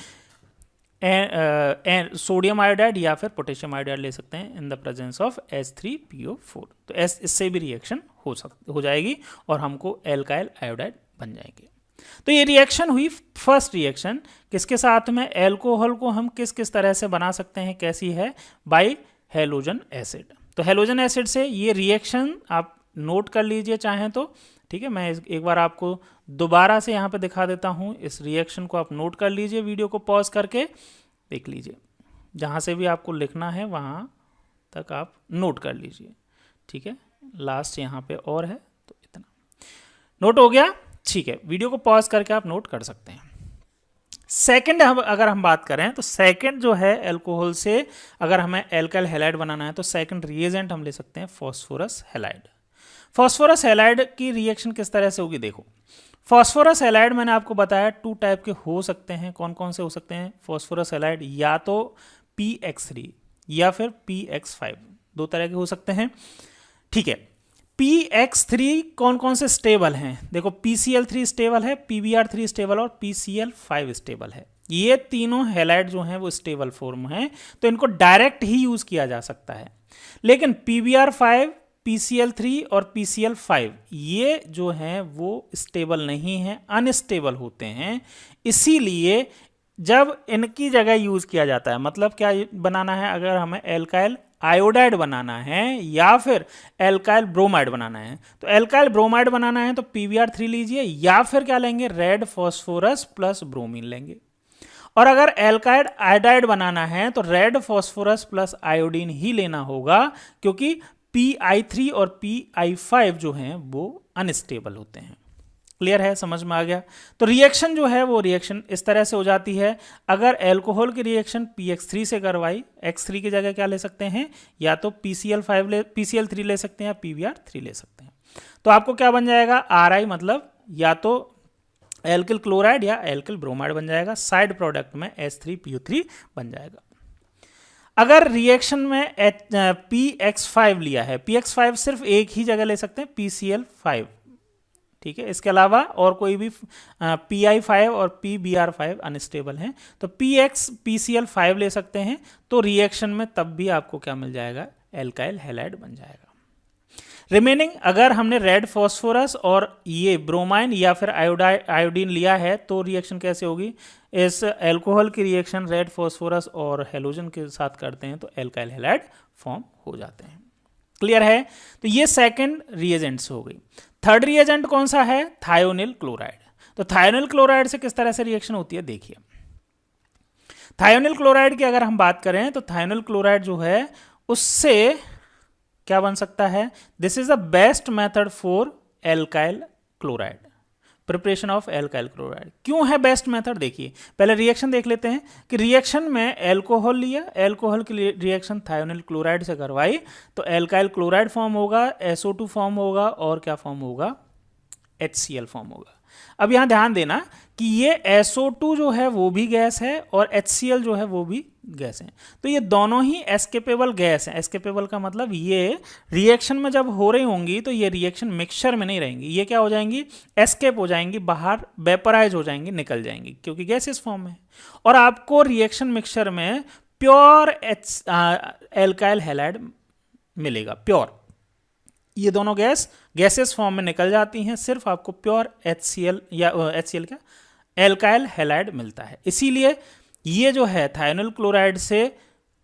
सोडियम आयोडाइड या फिर पोटेशियम आयोडाइड ले सकते हैं इन द प्रेजेंस ऑफ H3PO4। तो इससे भी रिएक्शन हो जाएगी और हमको एल्काइल आयोडाइड बन जाएंगे। तो ये रिएक्शन हुई फर्स्ट रिएक्शन, किसके साथ में? एल्कोहल को हम किस किस तरह से बना सकते हैं, कैसी है? Bye halogen acid. तो हेलोजन एसिड से ये रिएक्शन आप नोट कर लीजिए चाहें तो, ठीक है। मैं एक बार आपको दोबारा से यहाँ पे दिखा देता हूँ, इस रिएक्शन को आप नोट कर लीजिए, वीडियो को पॉज करके देख लीजिए, जहाँ से भी आपको लिखना है वहाँ तक आप नोट कर लीजिए, ठीक है। लास्ट यहाँ पे और है, तो इतना नोट हो गया। ठीक है, वीडियो को पॉज करके आप नोट कर सकते हैं। सेकंड अगर हम बात करें तो सेकंड जो है अल्कोहल से अगर हमें एल्काइल हैलाइड बनाना है तो सेकंड रिएजेंट हम ले सकते हैं फास्फोरस हैलाइड। फास्फोरस हैलाइड की रिएक्शन किस तरह से होगी देखो। फास्फोरस हैलाइड मैंने आपको बताया 2 टाइप के हो सकते हैं। कौन कौन से हो सकते हैं फास्फोरस हैलाइड? या तो PX3 या फिर PX5, 2 तरह के हो सकते हैं। ठीक है, PX3 कौन कौन से स्टेबल हैं? देखो PCl3 स्टेबल है, PBr3 स्टेबल और PCl5 स्टेबल है। ये तीनों हैलाइड जो हैं वो स्टेबल फॉर्म हैं, तो इनको डायरेक्ट ही यूज किया जा सकता है। लेकिन PBr5, PCl3 और PCl5 ये जो हैं वो स्टेबल नहीं हैं, अनस्टेबल होते हैं। इसीलिए जब इनकी जगह यूज किया जाता है, मतलब क्या बनाना है, अगर हमें एल्काइल आयोडाइड बनाना है या फिर एल्काइल ब्रोमाइड बनाना है, तो एल्काइल ब्रोमाइड बनाना है तो PBr3 लीजिए, या फिर क्या लेंगे, रेड फॉस्फोरस प्लस ब्रोमीन लेंगे। और अगर एल्काइल आयोडाइड बनाना है तो रेड फॉस्फोरस प्लस आयोडीन ही लेना होगा, क्योंकि PI3 और PI5 जो हैं वो अनस्टेबल होते हैं। क्लियर है, समझ में आ गया? तो रिएक्शन जो है वो रिएक्शन इस तरह से हो जाती है। अगर अल्कोहल की रिएक्शन PX3 से करवाई, X3 की जगह क्या ले सकते हैं, या तो PCl3 ले सकते हैं या PBr3 ले सकते हैं। तो आपको क्या बन जाएगा, RI मतलब या तो एल्किल क्लोराइड या एल्किल ब्रोमाइड बन जाएगा। साइड प्रोडक्ट में H3PO3 बन जाएगा। अगर रिएक्शन में PX5 लिया है, PX5 सिर्फ एक ही जगह ले सकते हैं, PCl5, ठीक है, इसके अलावा और कोई भी PI5 और PBr5 अनस्टेबल हैं, तो PCl5 ले सकते हैं। तो रिएक्शन में तब भी आपको क्या मिल जाएगा, एल्काइल हैलाइड बन जाएगा। रिमेनिंग अगर हमने रेड फॉस्फोरस और ये ब्रोमाइन या फिर आयोडीन लिया है तो रिएक्शन कैसे होगी, इस एल्कोहल की रिएक्शन रेड फॉस्फोरस और हेलोजन के साथ करते हैं तो एल्काइल हैलाइड फॉर्म हो जाते हैं। क्लियर है? तो ये सेकंड रिएजेंट्स हो गई। थर्ड रिएजेंट कौन सा है, थायोनिल क्लोराइड। तो थायोनिल क्लोराइड से किस तरह से रिएक्शन होती है देखिए। थायोनिल क्लोराइड की अगर हम बात करें तो थायोनिल क्लोराइड जो है उससे क्या बन सकता है, this is the best method for alkyl chloride, preparation of alkyl chloride. क्यों है बेस्ट मेथड देखिए, पहले रिएक्शन देख लेते हैं कि रिएक्शन में एल्कोहल लिया, एल्कोहल की रिएक्शन थायोनिल क्लोराइड से करवाई तो एल्काइल क्लोराइड फॉर्म होगा, SO2 फॉर्म होगा और क्या फॉर्म होगा, HCl फॉर्म होगा। अब यहां ध्यान देना कि ये SO2 जो है वो भी गैस है और HCl जो है वो भी गैस है, तो ये दोनों ही एस्केपेबल गैस है। एस्केपेबल का मतलब ये रिएक्शन में जब हो रही होंगी तो ये रिएक्शन मिक्सचर में नहीं रहेंगी, ये क्या हो जाएंगी, एस्केप हो जाएंगी, बाहर वेपराइज हो जाएंगी, निकल जाएंगी, क्योंकि गैस इस फॉर्म में। और आपको रिएक्शन मिक्सचर में प्योर एल्काइल हैलाइड मिलेगा, प्योर। ये दोनों गैसेस फॉर्म में निकल जाती हैं, सिर्फ आपको प्योर HCl या HCl क्या, एल्काइल हैलाइड मिलता है। इसीलिए ये जो है थायोनिल क्लोराइड से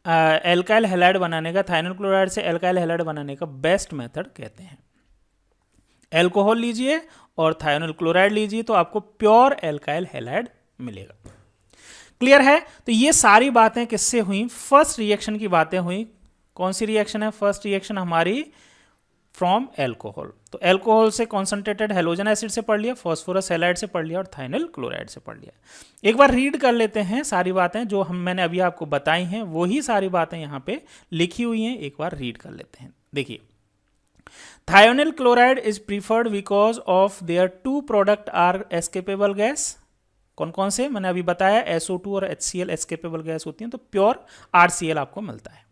एल्काइल हैलाइड बनाने का, थायोनिल क्लोराइड से एल्काइल हैलाइड बनाने का बेस्ट मेथड कहते हैं। एल्कोहल लीजिए और थायोनिल क्लोराइड लीजिए तो आपको प्योर एल्काइल हैलाइड मिलेगा। क्लियर है? तो ये सारी बातें किससे हुई, फर्स्ट रिएक्शन की बातें हुई। कौन सी रिएक्शन है, फर्स्ट रिएक्शन हमारी फ्रॉम एल्कोहल। तो एल्कोहल से कॉन्सेंट्रेटेड हेलोजन एसिड से पढ़ लिया, फास्फोरस हैलाइड से पढ़ लिया और थाइनिल क्लोराइड से पढ़ लिया। एक बार रीड कर लेते हैं सारी बातें जो मैंने अभी आपको बताई हैं, वही सारी बातें यहाँ पे लिखी हुई हैं, एक बार रीड कर लेते हैं। देखिए, thionyl chloride is preferred because of their 2 product are escapable gas. कौन कौन से मैंने अभी बताया, SO2 और HCl एस्केपेबल गैस होती हैं, तो प्योर RCl आपको मिलता है।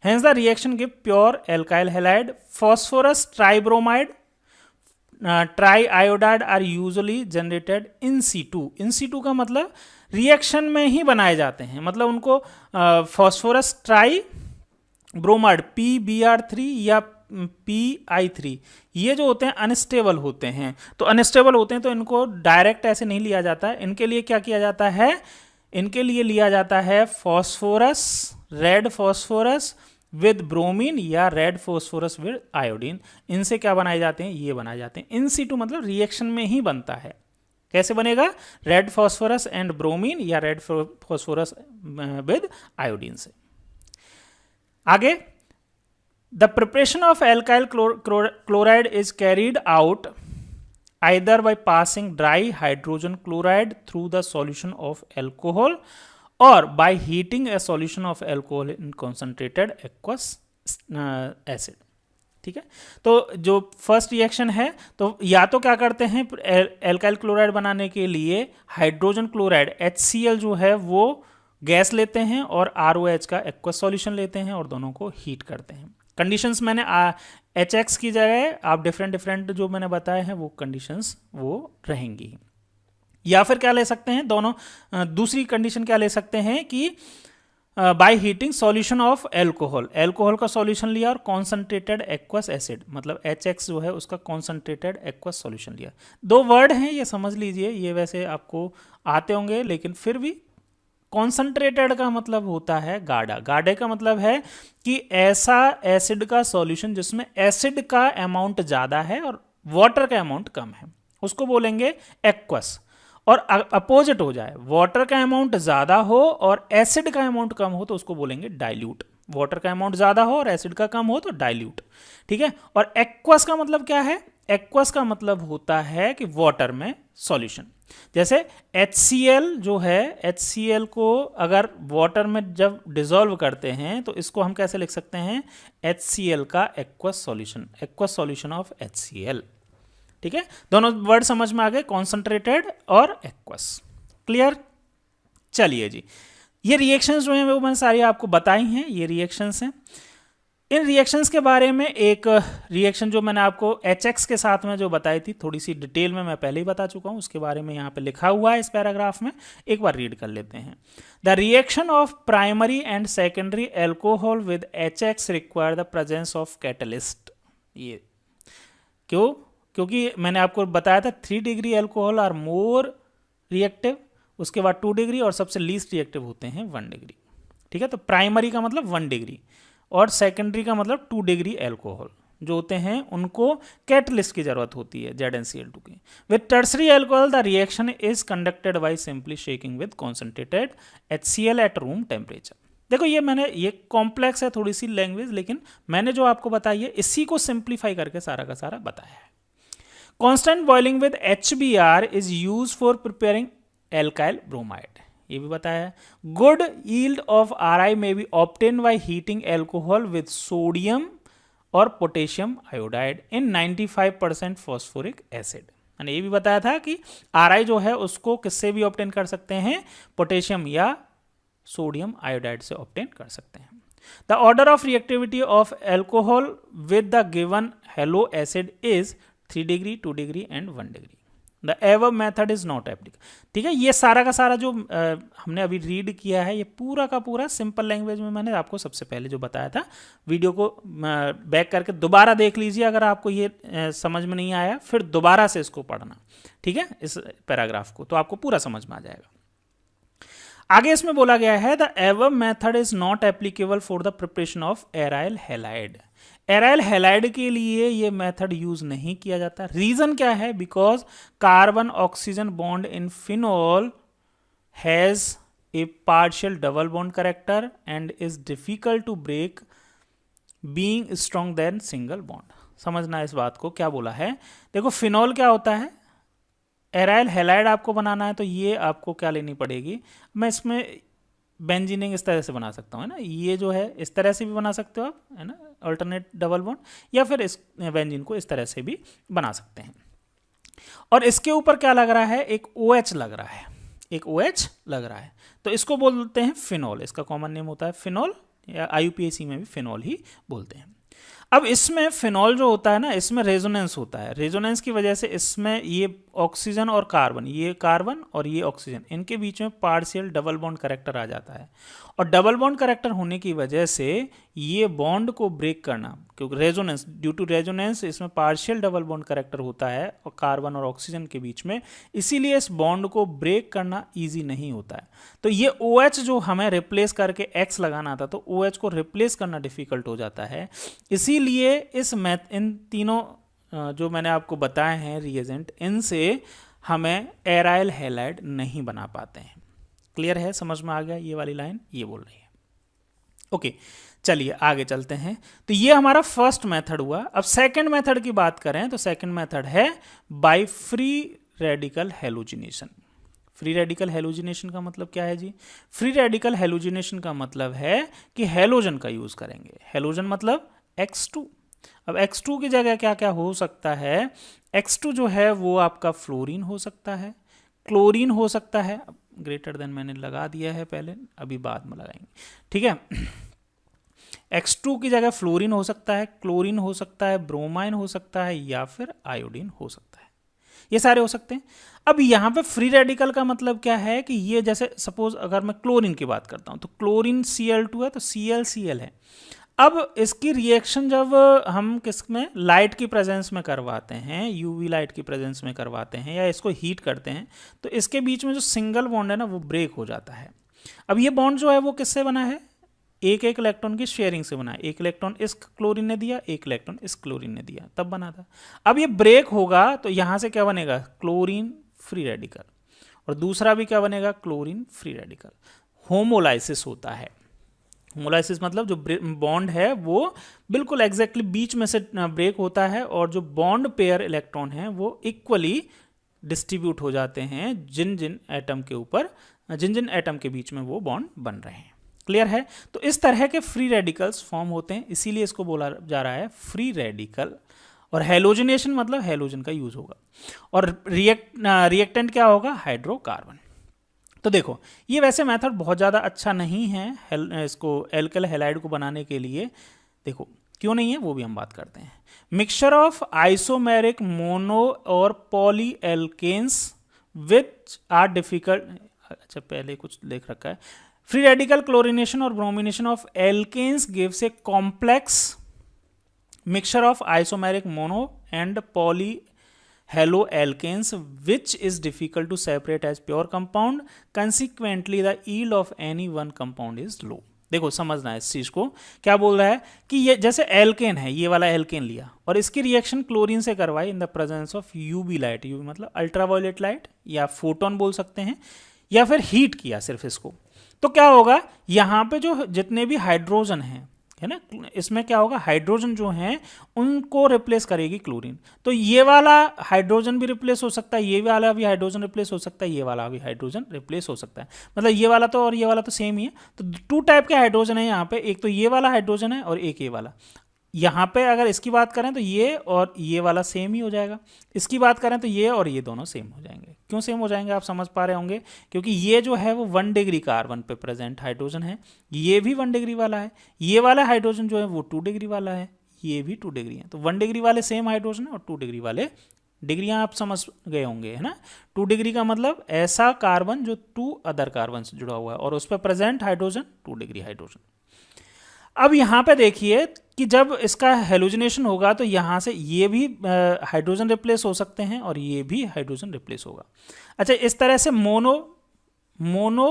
Hence the reaction give pure alkyl halide. Phosphorus tribromide, triiodide are usually generated in situ. In situ का मतलब रिएक्शन में ही बनाए जाते हैं, मतलब उनको फॉस्फोरस ट्राई ब्रोमाइड PBr3 या PI3 ये जो होते हैं अनस्टेबल होते हैं, तो अनस्टेबल होते हैं तो इनको डायरेक्ट ऐसे नहीं लिया जाता है। इनके लिए क्या किया जाता है, इनके लिए लिया जाता है phosphorus, red phosphorus with bromine या रेड फॉस्फोरस विद आयोडीन। इनसे क्या बनाए जाते हैं, ये बनाए जाते हैं। इन सीटू मतलब रिएक्शन में ही बनता है। कैसे बनेगा, रेड फॉस्फोरस एंड ब्रोमीन या रेड फॉस्फोरस विद आयोडीन से। आगे, the preparation of alkyl chloride is carried out either by passing dry hydrogen chloride through the solution of alcohol or by heating a solution of alcohol in concentrated aqueous acid। ठीक है, तो जो फर्स्ट रिएक्शन है, तो या तो क्या करते हैं, एल्काइल क्लोराइड बनाने के लिए हाइड्रोजन क्लोराइड HCl जो है वो गैस लेते हैं और ROH का एक्वस सॉल्यूशन लेते हैं और दोनों को हीट करते हैं। कंडीशंस मैंने HX की जगह आप डिफरेंट जो मैंने बताए हैं वो कंडीशंस वो रहेंगी। या फिर क्या ले सकते हैं, दोनों दूसरी कंडीशन क्या ले सकते हैं कि by heating solution of alcohol, alcohol का सॉल्यूशन लिया और कॉन्सेंट्रेटेड एक्वस एसिड, मतलब HX जो है उसका कॉन्सेंट्रेटेड एक्वस सॉल्यूशन लिया। दो वर्ड हैं, ये समझ लीजिए, ये वैसे आपको आते होंगे लेकिन फिर भी कॉन्सेंट्रेटेड का मतलब होता है गाढ़ा, गाढ़े का मतलब है कि ऐसा एसिड का सॉल्यूशन जिसमें एसिड का अमाउंट ज़्यादा है और वाटर का अमाउंट कम है, उसको बोलेंगे एक्वस। और अपोजिट हो जाए, वाटर का अमाउंट ज़्यादा हो और एसिड का अमाउंट कम हो तो उसको बोलेंगे डाइल्यूट। वाटर का अमाउंट ज़्यादा हो और एसिड का कम हो तो डाइल्यूट। ठीक है, और एक्वस का मतलब क्या है, एक्वस का मतलब होता है कि वाटर में सॉल्यूशन। जैसे HCl जो है, HCl को अगर वाटर में जब डिसॉल्व करते हैं तो इसको हम कैसे लिख सकते हैं, HCl का aqueous solution, aqueous solution of HCl। ठीक है, दोनों वर्ड समझ में आ गए, कॉन्सेंट्रेटेड और एक्वस। क्लियर? चलिए जी, ये रिएक्शंस जो हैं वो मैंने सारी आपको बताई हैं, ये रिएक्शंस हैं। इन रिएक्शंस के बारे में एक रिएक्शन जो मैंने आपको HX के साथ में जो बताई थी, थोड़ी सी डिटेल में मैं पहले ही बता चुका हूँ, उसके बारे में यहाँ पे लिखा हुआ है इस पैराग्राफ में, एक बार रीड कर लेते हैं। The reaction of primary and secondary alcohol with HX require the presence of catalyst. ये क्यों? क्योंकि मैंने आपको बताया था 3 degree alcohol are more reactive, उसके बाद 2 डिग्री और सबसे लीस्ट रिएक्टिव होते हैं 1 डिग्री। ठीक है, तो प्राइमरी का मतलब 1 डिग्री और सेकेंडरी का मतलब 2 डिग्री एल्कोहल जो होते हैं उनको कैटलिस्ट की जरूरत होती है ZnCl2 की। With tertiary alcohol the reaction is conducted by simply shaking with concentrated HCl at room temperature. देखो ये कॉम्प्लेक्स है थोड़ी सी लैंग्वेज, लेकिन मैंने जो आपको बताई है इसी को सिंप्लीफाई करके सारा का सारा बताया है। Constant boiling with HBr is use for preparing alkyl bromide, ये भी बताया है। Good yield of Ri may be obtained by heating alcohol with sodium और पोटेशियम आयोडाइड इन 95% फॉस्फोरिक एसिड। मैंने ये भी बताया था कि Ri जो है उसको किससे भी ऑब्टेन कर सकते हैं, पोटेशियम या सोडियम आयोडाइड से ऑब्टेन कर सकते हैं। The order of reactivity of alcohol with the given hello acid is 3 degree 2 degree and 1 degree. The ever method is not applicable. ठीक है, ये सारा का सारा जो हमने अभी रीड किया है ये पूरा का पूरा सिंपल लैंग्वेज में मैंने आपको सबसे पहले जो बताया था। वीडियो को बैक करके दोबारा देख लीजिए अगर आपको ये समझ में नहीं आया, फिर दोबारा से इसको पढ़ना। ठीक है, इस पैराग्राफ को, तो आपको पूरा समझ में आ जाएगा। आगे इसमें बोला गया है the ever method is not applicable for the preparation of aryl halide. Aryl halide के लिए ये मेथड यूज नहीं किया जाता। रीजन क्या है? Because carbon oxygen bond in phenol has a partial double bond character and is difficult to break being strong than single bond. समझना इस बात को, क्या बोला है, देखो फिनॉल क्या होता है, एराइल हैलाइड आपको बनाना है तो ये आपको क्या लेनी पड़ेगी, मैं इसमें बेंजीनिंग इस तरह से बना सकता हूँ, है ना, ये जो है इस तरह से भी बना सकते हो आप, है ना, अल्टरनेट डबल बॉन्ड, या फिर इस बेंजीन को इस तरह से भी बना सकते हैं। और इसके ऊपर क्या लग रहा है, एक OH लग रहा है, एक OH लग रहा है, तो इसको बोलते हैं फिनॉल। इसका कॉमन नेम होता है फिनॉल, या IUPAC में भी फिनॉल ही बोलते हैं। अब इसमें फिनॉल जो होता है ना, इसमें रेजोनेंस होता है। रेजोनेंस की वजह से इसमें ये ऑक्सीजन और कार्बन, ये कार्बन और ये ऑक्सीजन, इनके बीच में पार्शियल डबल बॉन्ड कैरेक्टर आ जाता है। और डबल बॉन्ड कैरेक्टर होने की वजह से ये बॉन्ड को ब्रेक करना, क्योंकि रेजोनेंस, ड्यू टू रेजोनेंस इसमें पार्शियल डबल बॉन्ड कैरेक्टर होता है और कार्बन और ऑक्सीजन के बीच में, इसीलिए इस बॉन्ड को ब्रेक करना ईजी नहीं होता है। तो ये OH जो हमें रिप्लेस करके X लगाना था, तो OH को रिप्लेस करना डिफिकल्ट हो जाता है। इसीलिए इन तीनों जो मैंने आपको बताए हैं रिएजेंट, इनसे हमें एराइल हैलाइड नहीं बना पाते हैं। क्लियर है, समझ में आ गया? ये वाली लाइन ये बोल रही है। ओके, चलिए आगे चलते हैं। तो ये हमारा फर्स्ट मेथड हुआ। अब सेकंड मेथड की बात करें तो सेकंड मेथड है by free radical halogenation. Free radical halogenation का मतलब क्या है जी? फ्री रेडिकल हेलोजिनेशन का मतलब है कि हेलोजन का यूज करेंगे। हेलोजन मतलब X2। अब X2 की जगह क्या क्या हो सकता है? X2 जो है वो आपका फ्लोरीन हो सकता है, क्लोरीन हो सकता है। ग्रेटर देन मैंने लगा दिया है पहले, अभी बाद में लगाएंगे, ठीक है। X2 की जगह फ्लोरीन हो सकता है, क्लोरीन हो सकता है, ब्रोमाइन हो सकता है, या फिर आयोडीन हो सकता है। ये सारे हो सकते हैं। अब यहाँ पे फ्री रेडिकल का मतलब क्या है कि ये जैसे सपोज अगर मैं क्लोरीन की बात करता हूँ तो क्लोरीन Cl2 है तो ClCl है। अब इसकी रिएक्शन जब हम किस में लाइट की प्रेजेंस में करवाते हैं, यूवी लाइट की प्रेजेंस में करवाते हैं या इसको हीट करते हैं, तो इसके बीच में जो सिंगल बॉन्ड है ना वो ब्रेक हो जाता है। अब ये बॉन्ड जो है वो किससे बना है? एक एक इलेक्ट्रॉन की शेयरिंग से बना है। एक इलेक्ट्रॉन इस क्लोरीन ने दिया, एक इलेक्ट्रॉन इस क्लोरीन ने दिया, तब बना था। अब ये ब्रेक होगा तो यहां से क्या बनेगा? क्लोरीन फ्री रेडिकल, और दूसरा भी क्या बनेगा? Chlorine free radical. होमोलाइसिस होता है। होमोलाइसिस मतलब जो बॉन्ड है वो बिल्कुल एग्जैक्टली बीच में से ब्रेक होता है और जो बॉन्ड पेयर इलेक्ट्रॉन है वो इक्वली डिस्ट्रीब्यूट हो जाते हैं जिन जिन एटम के ऊपर, जिन जिन एटम के बीच में वो बॉन्ड बन रहे हैं। क्लियर है? तो इस तरह के फ्री रेडिकल्स फॉर्म होते हैं, इसीलिए इसको बोला जा रहा है फ्री रेडिकल। और हेलोजिनेशन मतलब हेलोजन का यूज होगा। और रिएक्टेंट क्या होगा? हाइड्रोकार्बन। तो देखो ये वैसे मेथड बहुत ज़्यादा अच्छा नहीं है इसको एल्कल हैलाइड को बनाने के लिए। देखो क्यों नहीं है वो भी हम बात करते हैं। मिक्सचर ऑफ आइसोमेरिक मोनो और poly alkanes which are difficult. अच्छा पहले कुछ लिख रखा है। फ्री रेडिकल क्लोरीनेशन और bromination of alkanes gives a complex mixture of isomeric mono and poly haloalkanes which is difficult to separate as pure compound, consequently the yield of any one compound is low। देखो समझना है इस चीज को। क्या बोल रहा है कि ये जैसे एल्केन है, ये वाला एल्केन लिया और इसकी रिएक्शन क्लोरीन से करवाई इन the presence of UV light. UV मतलब अल्ट्रावायलेट लाइट या फोटोन बोल सकते हैं, या फिर हीट किया सिर्फ इसको, तो क्या होगा? यहाँ पे जो जितने भी हाइड्रोजन हैं है ना, इसमें क्या होगा? हाइड्रोजन जो हैं उनको रिप्लेस करेगी क्लोरीन। तो ये वाला हाइड्रोजन भी रिप्लेस हो सकता है, ये वाला भी हाइड्रोजन रिप्लेस हो सकता है, ये वाला भी हाइड्रोजन रिप्लेस हो सकता है। मतलब ये वाला तो और ये वाला तो सेम ही है। तो टू टाइप के हाइड्रोजन है यहाँ पे, एक तो ये वाला हाइड्रोजन है और एक ये वाला। यहाँ पे अगर इसकी बात करें तो ये और ये वाला सेम ही हो जाएगा, इसकी बात करें तो ये और ये दोनों सेम हो जाएंगे। क्यों सेम हो जाएंगे आप समझ पा रहे होंगे, क्योंकि ये जो है वो 1 डिग्री कार्बन पे प्रेजेंट हाइड्रोजन है, ये भी 1 डिग्री वाला है, ये वाला हाइड्रोजन जो है वो 2 डिग्री वाला है, ये भी 2 डिग्री है। तो 1 डिग्री वाले सेम हाइड्रोजन है और 2 डिग्री वाले, डिग्रियां आप समझ गए होंगे है ना। 2 डिग्री का मतलब ऐसा कार्बन जो 2 अदर कार्बन से जुड़ा हुआ है और उस पर प्रेजेंट हाइड्रोजन 2 डिग्री हाइड्रोजन। अब यहाँ पे देखिए कि जब इसका हेलोजिनेशन होगा तो यहाँ से ये भी हाइड्रोजन रिप्लेस हो सकते हैं और ये भी हाइड्रोजन रिप्लेस होगा। अच्छा इस तरह से मोनो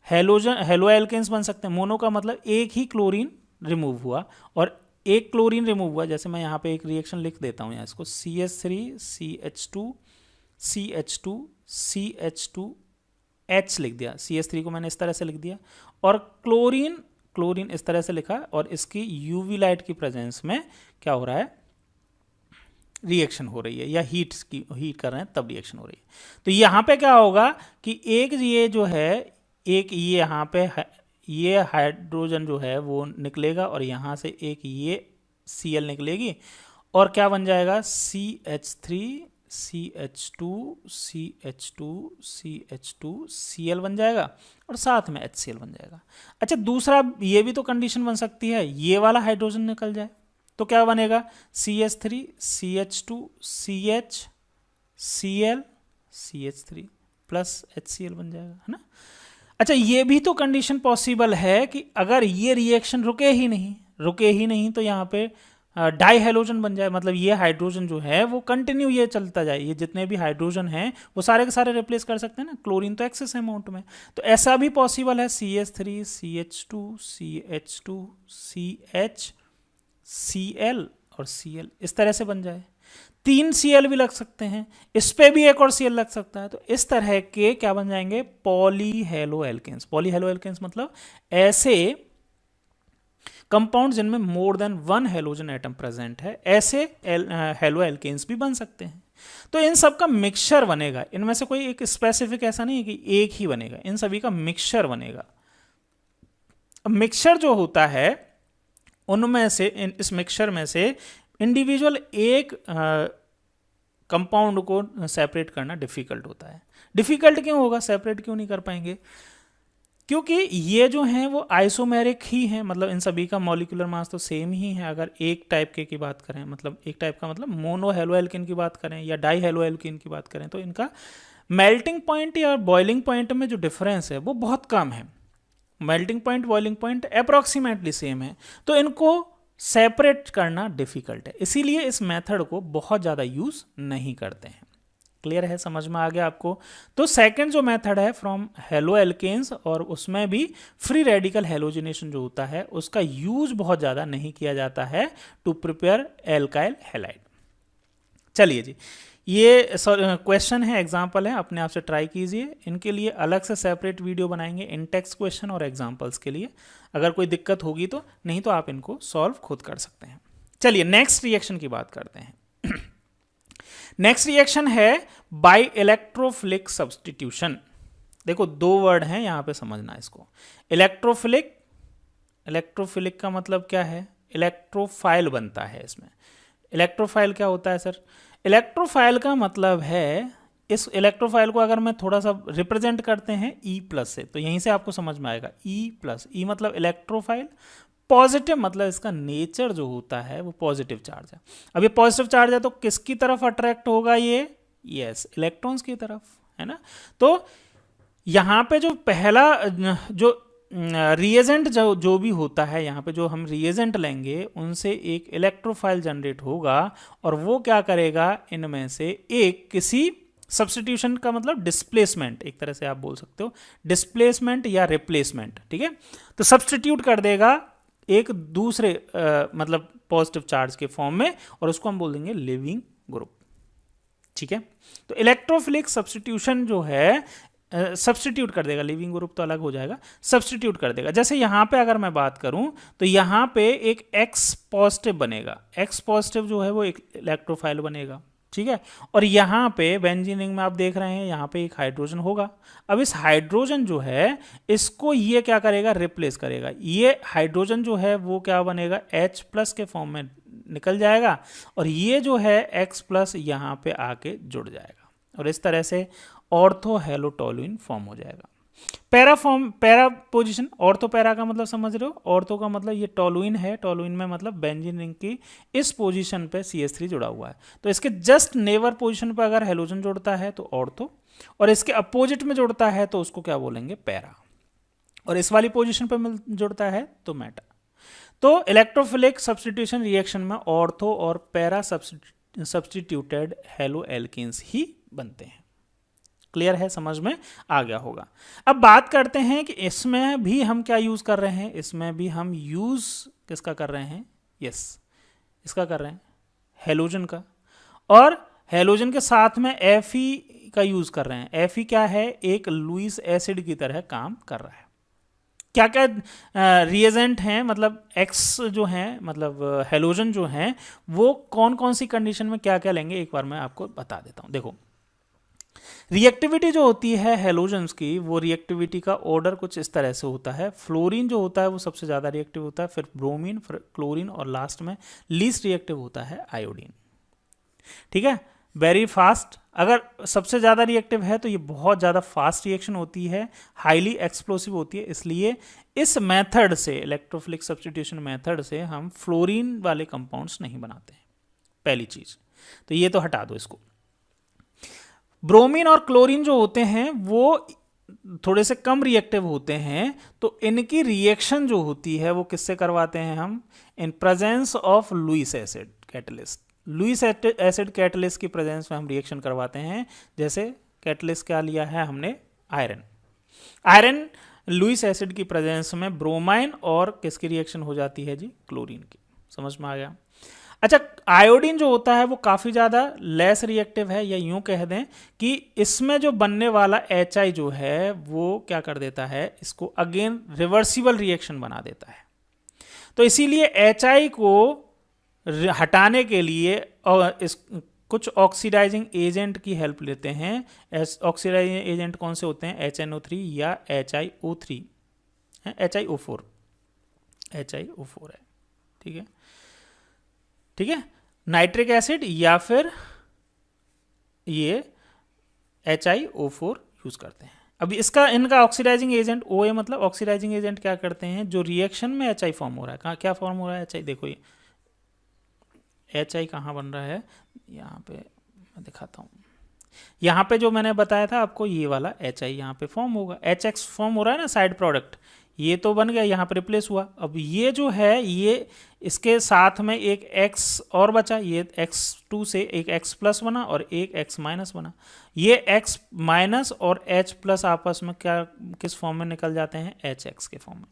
हेलोजन हेलो एल्केन्स बन सकते हैं। मोनो का मतलब एक ही क्लोरीन रिमूव हुआ और एक क्लोरीन रिमूव हुआ। जैसे मैं यहाँ पे एक रिएक्शन लिख देता हूँ यहाँ, इसको CH3 CH2 CH2 CH2 H लिख दिया। CH3 को मैंने इस तरह से लिख दिया और क्लोरीन इस तरह से लिखा और इसकी यूवी लाइट की प्रेजेंस में क्या हो रहा है? रिएक्शन हो रही है या हीट कर रहे हैं तब रिएक्शन हो रही है। तो यहाँ पे क्या होगा कि एक ये जो है, एक ये यहाँ पे ये हाइड्रोजन जो है वो निकलेगा और यहाँ से एक ये Cl निकलेगी और क्या बन जाएगा? CH3 CH2 CH2 CH2 Cl बन जाएगा और साथ में HCl बन जाएगा। अच्छा दूसरा ये भी तो कंडीशन बन सकती है, ये वाला हाइड्रोजन निकल जाए तो क्या बनेगा? CH3 CH2 CH Cl CH3 plus HCl बन जाएगा है ना। अच्छा ये भी तो कंडीशन पॉसिबल है कि अगर ये रिएक्शन रुके ही नहीं तो यहाँ पे डाई हेलोजन बन जाए। मतलब ये हाइड्रोजन जो है वो कंटिन्यू ये चलता जाए, ये जितने भी हाइड्रोजन हैं वो सारे के सारे रिप्लेस कर सकते हैं ना, क्लोरीन तो एक्सेस अमाउंट में। तो ऐसा भी पॉसिबल है, CH3 CH2 CH2 CH Cl और Cl इस तरह से बन जाए। 3 Cl भी लग सकते हैं, इस पे भी एक और Cl लग सकता है। तो इस तरह के क्या बन जाएंगे? Poly halo alkanes. Poly halo alkanes मतलब ऐसे कंपाउंड जिनमें more than 1 halogen atom present है, ऐसे हेलो एल्केन्स भी बन सकते हैं। तो इन सब का मिक्सचर बनेगा, इनमें से कोई एक स्पेसिफिक ऐसा नहीं है कि एक ही बनेगा, इन सभी का मिक्सचर बनेगा। मिक्सचर जो होता है उनमें से, इस मिक्सचर में से इंडिविजुअल एक कंपाउंड को सेपरेट करना डिफिकल्ट होता है। डिफिकल्ट क्यों होगा, सेपरेट क्यों नहीं कर पाएंगे? क्योंकि ये जो हैं वो आइसोमेरिक ही हैं, मतलब इन सभी का मॉलिक्यूलर मास तो सेम ही है। अगर एक टाइप के की बात करें, मतलब एक टाइप का मतलब मोनो हेलोएल्केन की बात करें या डाई हेलोएल्केन की बात करें, तो इनका मेल्टिंग पॉइंट या बॉइलिंग पॉइंट में जो डिफरेंस है वो बहुत कम है। Melting point, boiling point approximately same है, तो इनको सेपरेट करना डिफिकल्ट है, इसीलिए इस मेथड को बहुत ज़्यादा यूज नहीं करते हैं। क्लियर है, समझ में आ गया आपको? तो सेकंड जो मेथड है फ्रॉम हेलो एल्केन्स, और उसमें भी फ्री रेडिकल हेलोजिनेशन जो होता है उसका यूज बहुत ज़्यादा नहीं किया जाता है टू प्रिपेयर एल्काइल हैलाइड। चलिए जी, ये क्वेश्चन है, एग्जाम्पल है, अपने आप से ट्राई कीजिए। इनके लिए अलग से सेपरेट वीडियो बनाएंगे इन टेक्स्ट क्वेश्चन और एग्जाम्पल्स के लिए। अगर कोई दिक्कत होगी तो, नहीं तो आप इनको सॉल्व खुद कर सकते हैं। चलिए नेक्स्ट रिएक्शन की बात करते हैं। नेक्स्ट रिएक्शन है बाई इलेक्ट्रोफिलिक सब्सटीट्यूशन। देखो दो वर्ड हैं यहां पे, समझना इसको। इलेक्ट्रोफिलिक, इलेक्ट्रोफिलिक का मतलब क्या है? इलेक्ट्रोफाइल बनता है इसमें। इलेक्ट्रोफाइल क्या होता है सर? इलेक्ट्रोफाइल का मतलब है, इस इलेक्ट्रोफाइल को अगर मैं थोड़ा सा रिप्रेजेंट करते हैं ई प्लस से, तो यहीं से आपको समझ में आएगा। ई प्लस, ई मतलब इलेक्ट्रोफाइल, पॉजिटिव मतलब इसका नेचर जो होता है वो पॉजिटिव चार्ज है। अब ये पॉजिटिव चार्ज है तो किसकी तरफ अट्रैक्ट होगा ये? यस, इलेक्ट्रॉन्स की तरफ, है ना। तो यहाँ पे जो पहला जो रिएजेंट जो भी होता है, यहाँ पे जो हम रिएजेंट लेंगे उनसे एक इलेक्ट्रोफाइल जनरेट होगा, और वो क्या करेगा, इनमें से एक किसी सब्स्टिट्यूशन का मतलब डिस्प्लेसमेंट, एक तरह से आप बोल सकते हो डिस्प्लेसमेंट या रिप्लेसमेंट, ठीक है। तो सब्स्टिट्यूट कर देगा एक दूसरे मतलब पॉजिटिव चार्ज के फॉर्म में, और उसको हम बोल देंगे लिविंग ग्रुप, ठीक है। तो इलेक्ट्रोफिलिक सब्स्टिट्यूशन जो है, सब्स्टिट्यूट कर देगा, लिविंग ग्रुप तो अलग हो जाएगा, सब्स्टिट्यूट कर देगा। जैसे यहाँ पे अगर मैं बात करूँ तो यहाँ पे एक X पॉजिटिव बनेगा, X पॉजिटिव जो है वो एक इलेक्ट्रोफाइल बनेगा, ठीक है। और यहाँ पे बेंजीन रिंग में आप देख रहे हैं यहाँ पे एक हाइड्रोजन होगा। अब इस हाइड्रोजन जो है इसको ये क्या करेगा, रिप्लेस करेगा। ये हाइड्रोजन जो है वो क्या बनेगा, H प्लस के फॉर्म में निकल जाएगा, और ये जो है X प्लस यहाँ पे आके जुड़ जाएगा, और इस तरह से ऑर्थो हेलो टोलुइन फॉर्म हो जाएगा। Para form, para position, ortho para का मतलब समझ रहे हो? ऑर्थो का मतलब ये टोलुइन है, टोलुइन में मतलब बेंजीन रिंग की इस पोजीशन पे CH3 जुड़ा हुआ है, तो इसके जस्ट नेवर पोजीशन पे अगर हेलोजन जुड़ता है तो ऑर्थो, और इसके अपोजिट में जुड़ता है तो उसको क्या बोलेंगे, पैरा, और इस वाली पोजीशन पे जुड़ता है तो मेटा। तो इलेक्ट्रोफिलिक सब्स्टिट्यूशन रिएक्शन में ऑर्थो और पैरा सब्स्टिट्यूटेड हेलो एल्केन्स ही बनते हैं। क्लियर है, समझ में आ गया होगा। अब बात करते हैं कि इसमें भी हम क्या यूज कर रहे हैं। इसमें भी हम यूज किसका कर रहे हैं? यस, इसका कर रहे हैं, हेलोजन का, और हेलोजन के साथ में Fe का यूज कर रहे हैं। Fe क्या है? एक लुईस एसिड की तरह काम कर रहा है। क्या क्या रिएजेंट हैं, मतलब X जो हैं, मतलब हेलोजन जो हैं, वो कौन कौन सी कंडीशन में क्या क्या लेंगे, एक बार मैं आपको बता देता हूं। देखो, रिएक्टिविटी जो होती है हेलोजन्स की, वो रिएक्टिविटी का ऑर्डर कुछ इस तरह से होता है। फ्लोरीन जो होता है वो सबसे ज़्यादा रिएक्टिव होता है, फिर ब्रोमीन, फिर क्लोरीन, और लास्ट में लीस्ट रिएक्टिव होता है आयोडीन, ठीक है। वेरी फास्ट, अगर सबसे ज़्यादा रिएक्टिव है तो ये बहुत ज़्यादा फास्ट रिएक्शन होती है, हाईली एक्सप्लोसिव होती है, इसलिए इस मेथड से, इलेक्ट्रोफिलिक सब्स्टिट्यूशन मेथड से, हम फ्लोरीन वाले कंपाउंड्स नहीं बनाते हैं, पहली चीज़। तो ये तो हटा दो इसको। ब्रोमीन और क्लोरीन जो होते हैं वो थोड़े से कम रिएक्टिव होते हैं, तो इनकी रिएक्शन जो होती है वो किससे करवाते हैं हम? In presence of Lewis acid catalyst. Lewis acid catalyst की प्रेजेंस में हम रिएक्शन करवाते हैं। जैसे कैटलिस्ट क्या लिया है हमने? आयरन। आयरन लुईस एसिड की प्रेजेंस में ब्रोमाइन और किसकी रिएक्शन हो जाती है जी? क्लोरीन की। समझ में आ गया? अच्छा, आयोडीन जो होता है वो काफ़ी ज़्यादा लेस रिएक्टिव है, या यूं कह दें कि इसमें जो बनने वाला HI जो है वो क्या कर देता है, इसको अगेन रिवर्सिबल रिएक्शन बना देता है। तो इसीलिए HI को हटाने के लिए और इस कुछ ऑक्सीडाइजिंग एजेंट की हेल्प लेते हैं। ऑक्सीडाइजिंग एजेंट कौन से होते हैं? HNO3 या HiO3 है, HiO4 है, ठीक है, ठीक है, नाइट्रिक एसिड या फिर ये HiO4 यूज करते हैं। अब इसका इनका ऑक्सीडाइजिंग एजेंट OA, मतलब ऑक्सीडाइजिंग एजेंट क्या करते हैं, जो रिएक्शन में HI फॉर्म हो रहा है, कहाँ क्या फॉर्म हो रहा है HI, देखो ये HI कहाँ बन रहा है, यहाँ पे मैं दिखाता हूँ। यहाँ पे जो मैंने बताया था आपको, ये वाला HI यहाँ पे फॉर्म होगा, HX फॉर्म हो रहा है ना साइड प्रोडक्ट, ये तो बन गया, यहाँ पे रिप्लेस हुआ। अब ये जो है ये इसके साथ में एक X और बचा, ये X2 से एक X प्लस बना और एक X माइनस बना। ये X माइनस और H प्लस आपस में क्या किस फॉर्म में निकल जाते हैं? HX के फॉर्म में।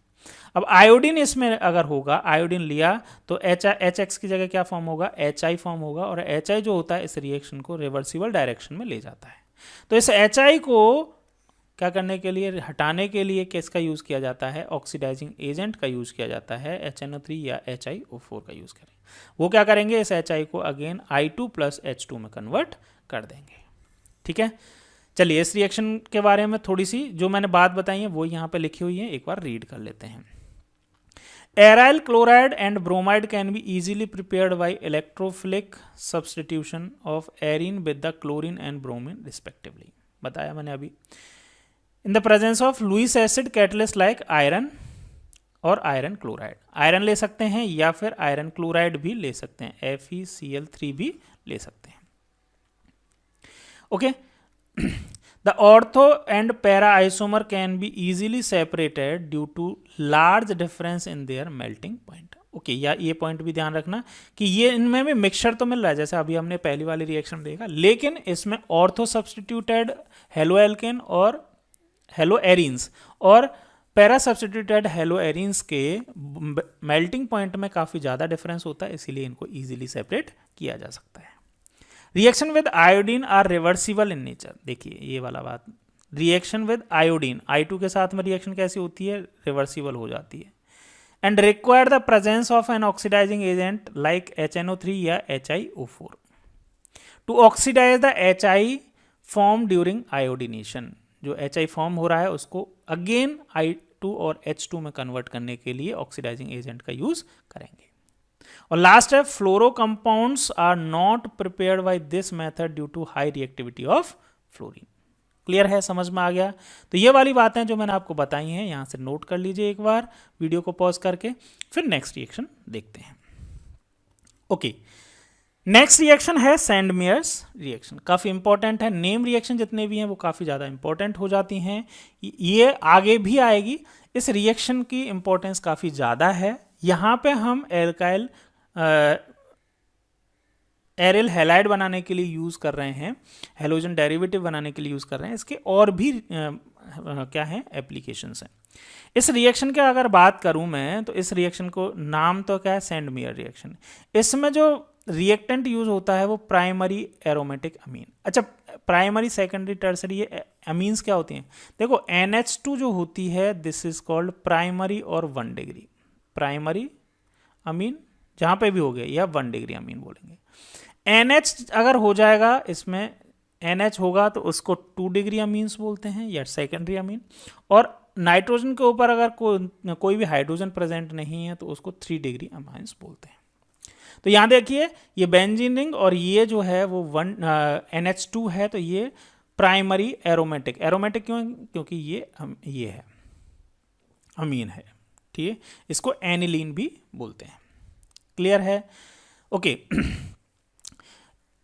अब आयोडीन इसमें अगर होगा, आयोडीन लिया तो HX की जगह क्या फॉर्म होगा? HI फॉर्म होगा, और HI जो होता है इस रिएक्शन को रिवर्सिबल डायरेक्शन में ले जाता है। तो इस HI को क्या करने के लिए, हटाने के लिए किसका यूज़ किया जाता है? ऑक्सीडाइजिंग एजेंट का यूज़ किया जाता है, HNO3 या HiO4 का यूज़ करें। वो क्या करेंगे, इस HI को अगेन I2 प्लस H2 में कन्वर्ट कर देंगे, ठीक है। चलिए इस रिएक्शन के बारे में थोड़ी सी जो मैंने बात बताई है वो यहाँ पे लिखी हुई है, एक बार रीड कर लेते हैं। Aryl chloride and bromide can be easily prepared by electrophilic substitution of arene with the chlorine and bromine respectively, बताया मैंने अभी। In the presence of Lewis acid catalyst like iron और आयरन क्लोराइड, आयरन ले सकते हैं या फिर आयरन क्लोराइड भी ले सकते हैं, FeCl3 भी ले सकते हैं, okay. The ortho and para isomer can be easily separated due to large difference in their melting point. Okay, या ये पॉइंट भी ध्यान रखना कि ये इनमें भी मिक्सचर तो मिल रहा है, जैसे अभी हमने पहली वाली रिएक्शन देखा, लेकिन इसमें ऑर्थो सब्सटीट्यूटेड हेलो एल्केन और हेलो एरीन्स और पैरा सब्सटीट्यूटेड हेलो एरीन्स के मेल्टिंग पॉइंट में काफ़ी ज़्यादा डिफरेंस होता है, इसीलिए इनको ईजिली सेपरेट किया जा सकता है। Reaction with iodine are reversible in nature, देखिए ये वाला बात, रिएक्शन विद आयोडीन I2 के साथ में रिएक्शन कैसी होती है? रिवर्सिबल हो जाती है। And require the presence of an oxidising agent like HNO3 या HiO4 to oxidise the HI form during iodination. जो HI फॉर्म हो रहा है उसको अगेन I2 और H2 में कन्वर्ट करने के लिए ऑक्सीडाइजिंग एजेंट का यूज करेंगे। और लास्ट है, fluoro compounds are not prepared by this method due to high reactivity of fluorine. Clear है, समझ में आ गया? तो ये वाली बातें जो मैंने आपको बताई हैं यहां से नोट कर लीजिए एक बार वीडियो को पॉज करके, फिर नेक्स्ट रिएक्शन देखते हैं। ओके, नेक्स्ट रिएक्शन है सैंडमेयर्स रिएक्शन, काफ़ी इंपॉर्टेंट है। नेम रिएक्शन जितने भी हैं वो काफ़ी ज़्यादा इंपॉर्टेंट हो जाती हैं, ये आगे भी आएगी। इस रिएक्शन की इंपॉर्टेंस काफ़ी ज़्यादा है। यहाँ पे हम एल्काइल एरिल हैलाइड बनाने के लिए यूज़ कर रहे हैं, हेलोजन डेरिवेटिव बनाने के लिए यूज़ कर रहे हैं। इसके और भी क्या है एप्लीकेशंस हैं। इस रिएक्शन की अगर बात करूं मैं, तो इस रिएक्शन को नाम तो क्या है? Sandmeyer reaction. इसमें जो रिएक्टेंट यूज होता है वो प्राइमरी एरोमेटिक अमीन। अच्छा, प्राइमरी सेकेंडरी टर्सरी ये अमीन्स क्या होती हैं? देखो NH2 जो होती है दिस इज कॉल्ड प्राइमरी और 1 डिग्री प्राइमरी अमीन, जहां पे भी हो गया, या 1 डिग्री अमीन बोलेंगे। NH अगर हो जाएगा, इसमें NH होगा तो उसको 2 डिग्री अमीन्स बोलते हैं या सेकेंडरी अमीन। और नाइट्रोजन के ऊपर अगर कोई भी हाइड्रोजन प्रेजेंट नहीं है तो उसको 3 डिग्री अमीन्स बोलते हैं। तो यहाँ देखिए ये बेंजीन रिंग और ये जो है वो NH2 है, तो ये प्राइमरी एरोमेटिक। एरोमेटिक क्यों? क्योंकि ये है अमीन है, ठीक है। इसको एनिलीन भी बोलते हैं। क्लियर है? ओके।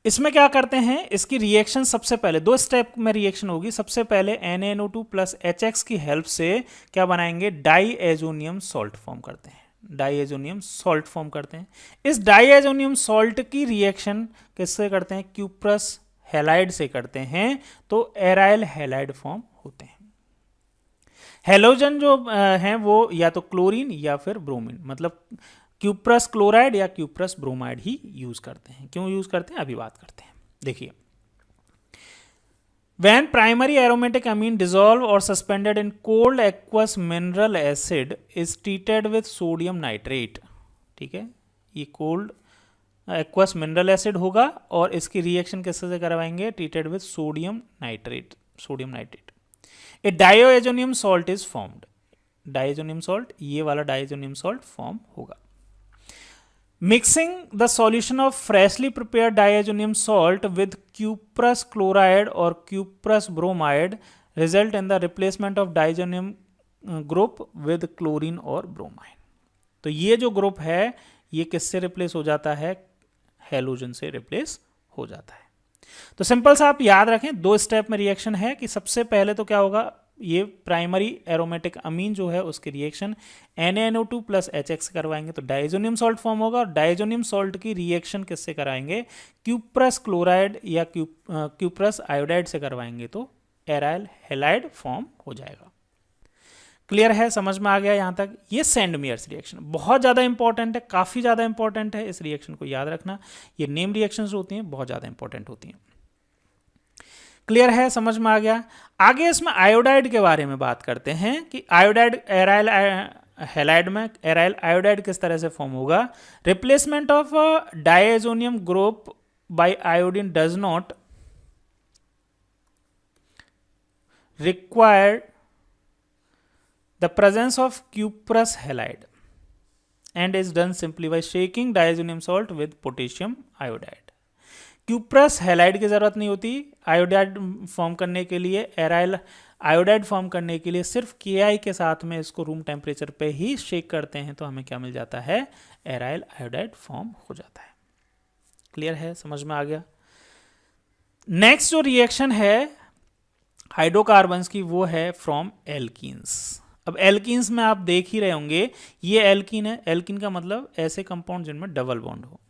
इसमें क्या करते हैं, इसकी रिएक्शन सबसे पहले 2 स्टेप में रिएक्शन होगी। सबसे पहले NaNO2 प्लस HX की हेल्प से क्या बनाएंगे? डाईएजोनियम सॉल्ट फॉर्म करते हैं। डाईएजोनियम सॉल्ट फॉर्म करते हैं। इस डाईएजोनियम सॉल्ट की रिएक्शन किससे करते हैं? क्यूप्रस हैलाइड से करते हैं, तो एराइल हैलाइड फॉर्म होते हैं। हेलोजन जो हैं वो या तो क्लोरीन या फिर ब्रोमीन, मतलब क्यूप्रस क्लोराइड या क्यूप्रस ब्रोमाइड ही यूज करते हैं। क्यों यूज करते हैं अभी बात करते हैं। देखिए, when primary aromatic amine dissolve or suspended in cold aqueous mineral acid is treated with sodium nitrate, ठीक है, ये कोल्ड एक्वस मिनरल एसिड होगा और इसकी रिएक्शन किससे से करवाएंगे, treated with sodium nitrate, a diazonium salt is formed, diazonium salt, ये वाला डाइएजोनियम सॉल्ट फॉर्म होगा। Mixing the solution of freshly prepared diazonium salt with cuprous chloride और cuprous bromide result in the replacement of diazonium group with chlorine और ब्रोमाइन। तो ये जो ग्रुप है ये किससे रिप्लेस हो जाता है, हैलोजन से रिप्लेस हो जाता है। तो सिंपल सा आप याद रखें, 2 स्टेप में रिएक्शन है कि सबसे पहले तो क्या होगा, ये प्राइमरी एरोमेटिक अमीन जो है उसकी रिएक्शन NaNO2 प्लस HX करवाएंगे तो डाइएजोनियम सॉल्ट फॉर्म होगा, और डाइएजोनियम सॉल्ट की रिएक्शन किससे कराएंगे, क्यूप्रस क्लोराइड या क्यूप्रस आयोडाइड से करवाएंगे तो एराइल हैलाइड फॉर्म हो जाएगा। क्लियर है, समझ में आ गया यहाँ तक। ये सेंडमेयर्स रिएक्शन बहुत ज़्यादा इंपॉर्टेंट है, काफ़ी ज़्यादा इंपॉर्टेंट है, इस रिएक्शन को याद रखना। ये नेम रिएक्शंस होती हैं बहुत ज़्यादा इंपॉर्टेंट होती हैं। क्लियर है, समझ में आ गया। आगे इसमें आयोडाइड के बारे में बात करते हैं कि आयोडाइड एराइल हैलाइड में एराइल आयोडाइड किस तरह से फॉर्म होगा। Replacement of diazonium group by iodine does not require the presence of cuprous halide and is done simply by shaking diazonium salt with potassium iodide. Cuprous halide की ज़रूरत नहीं होती आयोडाइड फॉर्म करने के लिए, एराइल आयोडाइड फॉर्म करने के लिए सिर्फ KI के साथ में इसको रूम टेम्परेचर पे ही शेक करते हैं तो हमें क्या मिल जाता है, एराइल आयोडाइड फॉर्म हो जाता है। क्लियर है, समझ में आ गया। नेक्स्ट जो रिएक्शन है हाइड्रोकार्बन्स की वो है फ्रॉम एल्कीन्स। अब एल्कीन्स में आप देख ही रहे होंगे ये एल्कीन है, एल्कीन का मतलब ऐसे कंपाउंड जिनमें डबल बॉन्ड हो।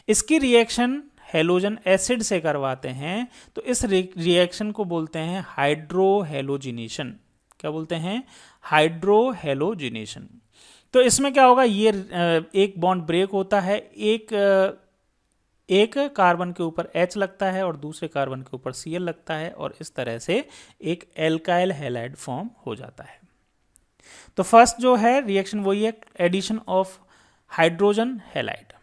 इसकी रिएक्शन हेलोजन एसिड से करवाते हैं तो इस रिएक्शन को बोलते हैं हाइड्रोहेलोजिनेशन। क्या बोलते हैं, हाइड्रोहेलोजिनेशन। तो इसमें क्या होगा, ये एक बॉन्ड ब्रेक होता है, एक कार्बन के ऊपर H लगता है और दूसरे कार्बन के ऊपर Cl लगता है और इस तरह से एक एल्काइल हैलाइड फॉर्म हो जाता है। तो फर्स्ट जो है रिएक्शन वही है, addition of hydrogen halide.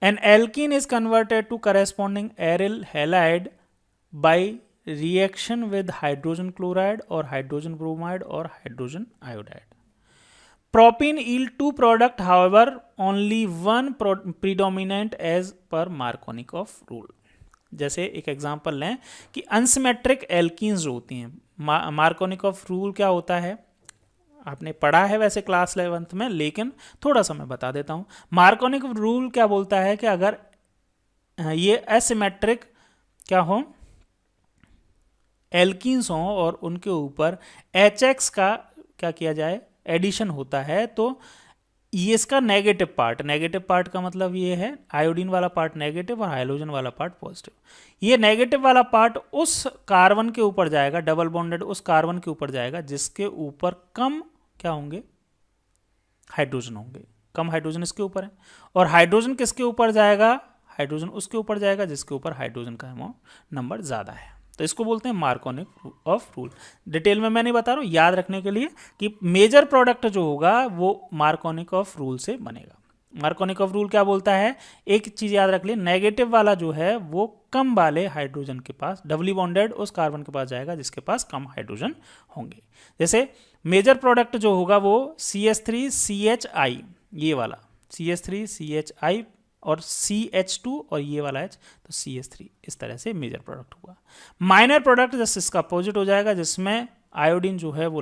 An alkene is converted to corresponding aryl halide by reaction with hydrogen chloride और हाइड्रोजन ब्रोमाइड और hydrogen iodide. Propene yield 2 product, however only one predominant as per Markovnikov rule। जैसे एक एग्जांपल लें कि अनसिमेट्रिक एल्कीन्स जो होती हैं, मार्कोनिकॉफ रूल क्या होता है आपने पढ़ा है वैसे क्लास 11th में, लेकिन थोड़ा सा मैं बता देता हूं। मार्कोनिकॉफ रूल क्या बोलता है कि अगर ये असिमेट्रिक क्या हो, एल्कीन्स हों और उनके ऊपर HX का क्या किया जाए, एडिशन होता है, तो ये इसका नेगेटिव पार्ट का मतलब ये है आयोडीन वाला पार्ट नेगेटिव और हाइड्रोजन वाला पार्ट पॉजिटिव। ये नेगेटिव वाला पार्ट उस कार्बन के ऊपर जाएगा, डबल बॉन्डेड उस कार्बन के ऊपर जाएगा जिसके ऊपर कम क्या होंगे, हाइड्रोजन होंगे। कम हाइड्रोजन इसके ऊपर है, और हाइड्रोजन किसके ऊपर जाएगा, हाइड्रोजन उसके ऊपर जाएगा जिसके ऊपर हाइड्रोजन का नंबर ज़्यादा है। तो इसको बोलते हैं मार्कोनिकॉफ रूल। डिटेल में मैं नहीं बता रहा हूँ, याद रखने के लिए कि मेजर प्रोडक्ट जो होगा वो मार्कोनिकॉफ रूल से बनेगा। मार्कोनिकॉफ रूल क्या बोलता है, एक चीज़ याद रख लिए, नेगेटिव वाला जो है वो कम वाले हाइड्रोजन के पास, डबली बॉन्डेड उस कार्बन के पास जाएगा जिसके पास कम हाइड्रोजन होंगे। जैसे मेजर प्रोडक्ट जो होगा वो CH3CHI, ये वाला CH3CHI और CH2 और ये वाला H तो CH3, इस तरह से मेजर प्रोडक्ट हुआ। माइनर प्रोडक्ट जैसे इसका अपोजिट हो जाएगा, जिसमें आयोडीन जो है वो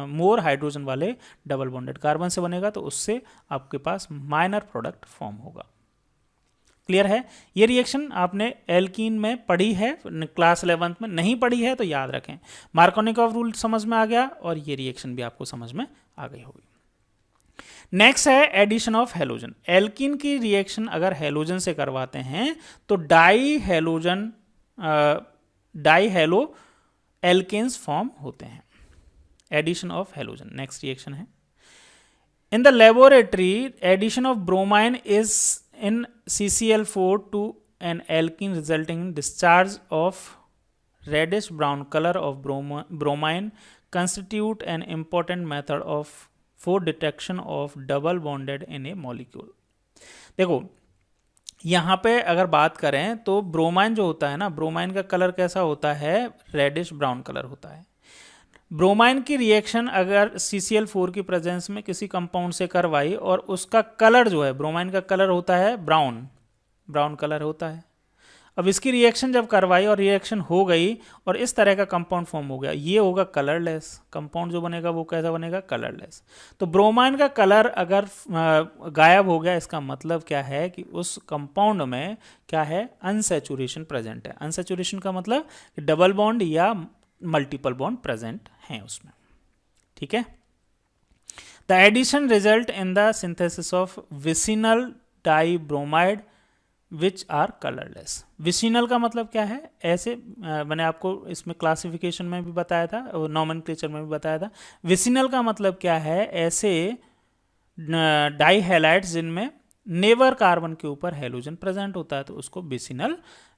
मोर हाइड्रोजन वाले डबल बॉन्डेड कार्बन से बनेगा, तो उससे आपके पास माइनर प्रोडक्ट फॉर्म होगा। क्लियर है, ये रिएक्शन आपने एल्कीन में पढ़ी है, क्लास 11th में नहीं पढ़ी है तो याद रखें। मार्कोनिकॉफ रूल समझ में आ गया और ये रिएक्शन भी आपको समझ में आ गई होगी। नेक्स्ट है एडिशन ऑफ हेलोजन। एल्कीन की रिएक्शन अगर हेलोजन से करवाते हैं तो डाई हेलो एल्केन्स फॉर्म होते हैं। Addition of halogen next reaction है। In the laboratory addition of bromine is in CCl4 to an alkene resulting in discharge of reddish brown color of bromine constitute an important method of for detection of double bonded in A molecule. देखो यहाँ पे अगर बात करें तो ब्रोमाइन जो होता है ना, ब्रोमाइन का कलर कैसा होता है, रेडिश ब्राउन कलर होता है। ब्रोमाइन की रिएक्शन अगर CCl4 की प्रेजेंस में किसी कंपाउंड से करवाई और उसका कलर जो है, ब्रोमाइन का कलर होता है ब्राउन कलर होता है। अब इसकी रिएक्शन जब करवाई और रिएक्शन हो गई और इस तरह का कंपाउंड फॉर्म हो गया, ये होगा कलरलेस कंपाउंड। जो बनेगा वो कैसा बनेगा, कलरलेस। तो ब्रोमाइन का कलर अगर गायब हो गया, इसका मतलब क्या है कि उस कंपाउंड में क्या है, अनसैचुरेशन प्रेजेंट है। अनसैचुरेशन का मतलब डबल बॉन्ड या मल्टीपल बॉन्ड प्रेजेंट हैं उसमें। ठीक है। The addition result in the synthesis of vicinal dibromide which are colourless. Vicinal का मतलब क्या है, ऐसे मैंने आपको इसमें क्लासिफिकेशन में भी बताया था और नॉमेनक्लेचर में भी बताया था। विसिनल का मतलब क्या है, ऐसे डाई हैलाइड्स जिनमें नेवर कार्बन के ऊपर हैलोजन प्रेजेंट होता है, तो उसको विसिनल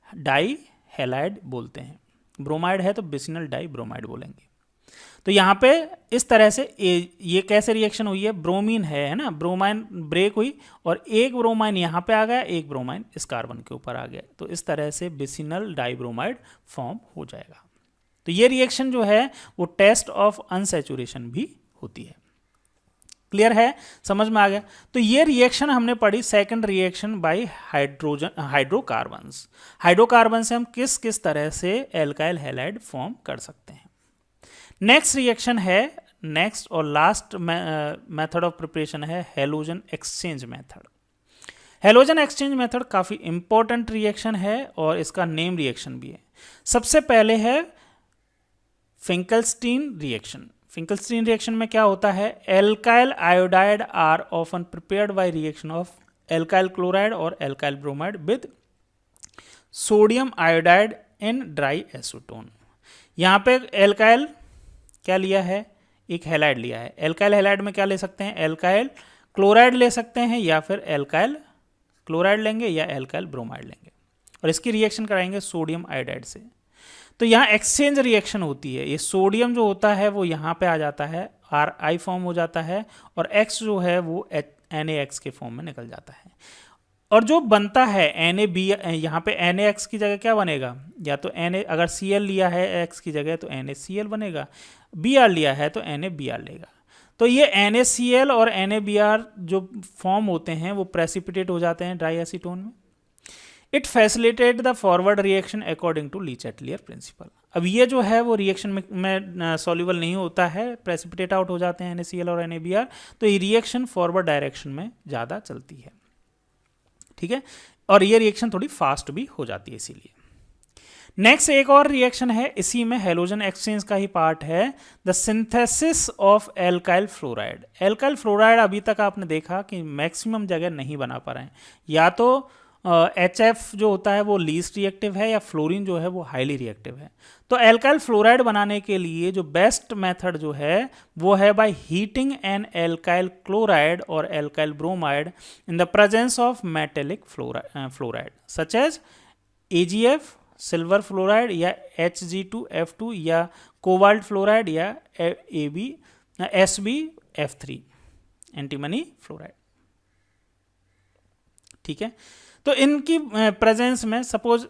डाई हैलाइड बोलते हैं। ब्रोमाइड है तो विसिनल डाई ब्रोमाइड बोलेंगे। तो यहाँ पे इस तरह से ये कैसे रिएक्शन हुई है, ब्रोमीन है ना, ब्रोमाइन ब्रेक हुई और एक ब्रोमाइन यहाँ पे आ गया, एक ब्रोमाइन इस कार्बन के ऊपर आ गया, तो इस तरह से विसिनल डाइब्रोमाइड फॉर्म हो जाएगा। तो ये रिएक्शन जो है वो टेस्ट ऑफ अनसैचुरेशन भी होती है। क्लियर है, समझ में आ गया। तो ये रिएक्शन हमने पढ़ी, second reaction by hydrocarbons. Hydrocarbon से हम किस किस तरह से एल्काइल हैलाइड फॉर्म कर सकते हैं। नेक्स्ट रिएक्शन है, नेक्स्ट और लास्ट मेथड ऑफ प्रिपरेशन है halogen exchange method. Halogen exchange method काफ़ी इंपॉर्टेंट रिएक्शन है और इसका नेम रिएक्शन भी है। सबसे पहले है फिंकलस्टीन रिएक्शन। फिंकलस्टीन रिएक्शन में क्या होता है, alkyl iodide are often prepared by reaction of alkyl chloride और alkyl bromide with sodium iodide in dry acetone. यहाँ पे एल्काइल क्या लिया है, एक हैलाइड लिया है। एल्काइल हैलाइड में क्या ले सकते हैं, एल्काइल क्लोराइड ले सकते हैं या फिर एल्काइल क्लोराइड लेंगे या एल्काइल ब्रोमाइड लेंगे और इसकी रिएक्शन कराएंगे सोडियम आयोडाइड से। तो यहाँ एक्सचेंज रिएक्शन होती है। ये सोडियम जो होता है वो यहाँ पे आ जाता है, Ri फॉर्म हो जाता है और X जो है वो NaX के फॉर्म में निकल जाता है। और जो बनता है Na B, यहाँ पे NaX की जगह क्या बनेगा, या तो Na अगर Cl लिया है X की जगह तो NaCl बनेगा, Br लिया है तो NaBr लेगा। तो ये NaCl और NaBr जो फॉर्म होते हैं वो प्रेसिपिटेट हो जाते हैं ड्राई एसीटोन में। It facilitate the forward reaction according to Le Chatelier principle. अब ये जो है वो रिएक्शन में सॉल्युबल नहीं होता है, प्रेसिपिटेट आउट हो जाते हैं NaCl और NaBr, तो ये रिएक्शन फॉरवर्ड डायरेक्शन में ज़्यादा चलती है। ठीक है, और ये रिएक्शन थोड़ी फास्ट भी हो जाती है इसीलिए। नेक्स्ट एक और रिएक्शन है, इसी में हैलोजन एक्सचेंज का ही पार्ट है, the synthesis of alkyl fluoride. Alkyl fluoride अभी तक आपने देखा कि मैक्सिमम जगह नहीं बना पा रहे हैं, या तो HF जो होता है वो लीस्ट रिएक्टिव है या फ्लोरीन जो है वो हाईली रिएक्टिव है। तो एल्काइल फ्लोराइड बनाने के लिए जो बेस्ट मेथड जो है वो है by heating an alkyl chloride और alkyl bromide in the presence of metallic fluoride such as AgF silver fluoride या Hg2F2 या कोबाल्ट फ्लोराइड या SbF3 एंटीमनी फ्लोराइड। ठीक है, तो इनकी प्रेजेंस में सपोज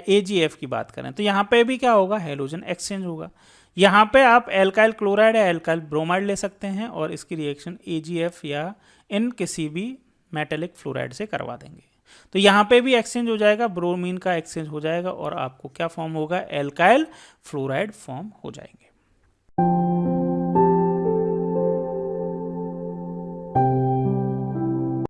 AgF की बात करें तो यहाँ पे भी क्या होगा, हैलोजन एक्सचेंज होगा। यहाँ पे आप एल्काइल क्लोराइड या एल्काइल ब्रोमाइड ले सकते हैं और इसकी रिएक्शन AgF या इन किसी भी मेटेलिक फ्लोराइड से करवा देंगे। तो यहाँ पे भी एक्सचेंज हो जाएगा, ब्रोमीन का एक्सचेंज हो जाएगा और आपको क्या फॉर्म होगा, एल्काइल फ्लोराइड फॉर्म हो जाएंगे।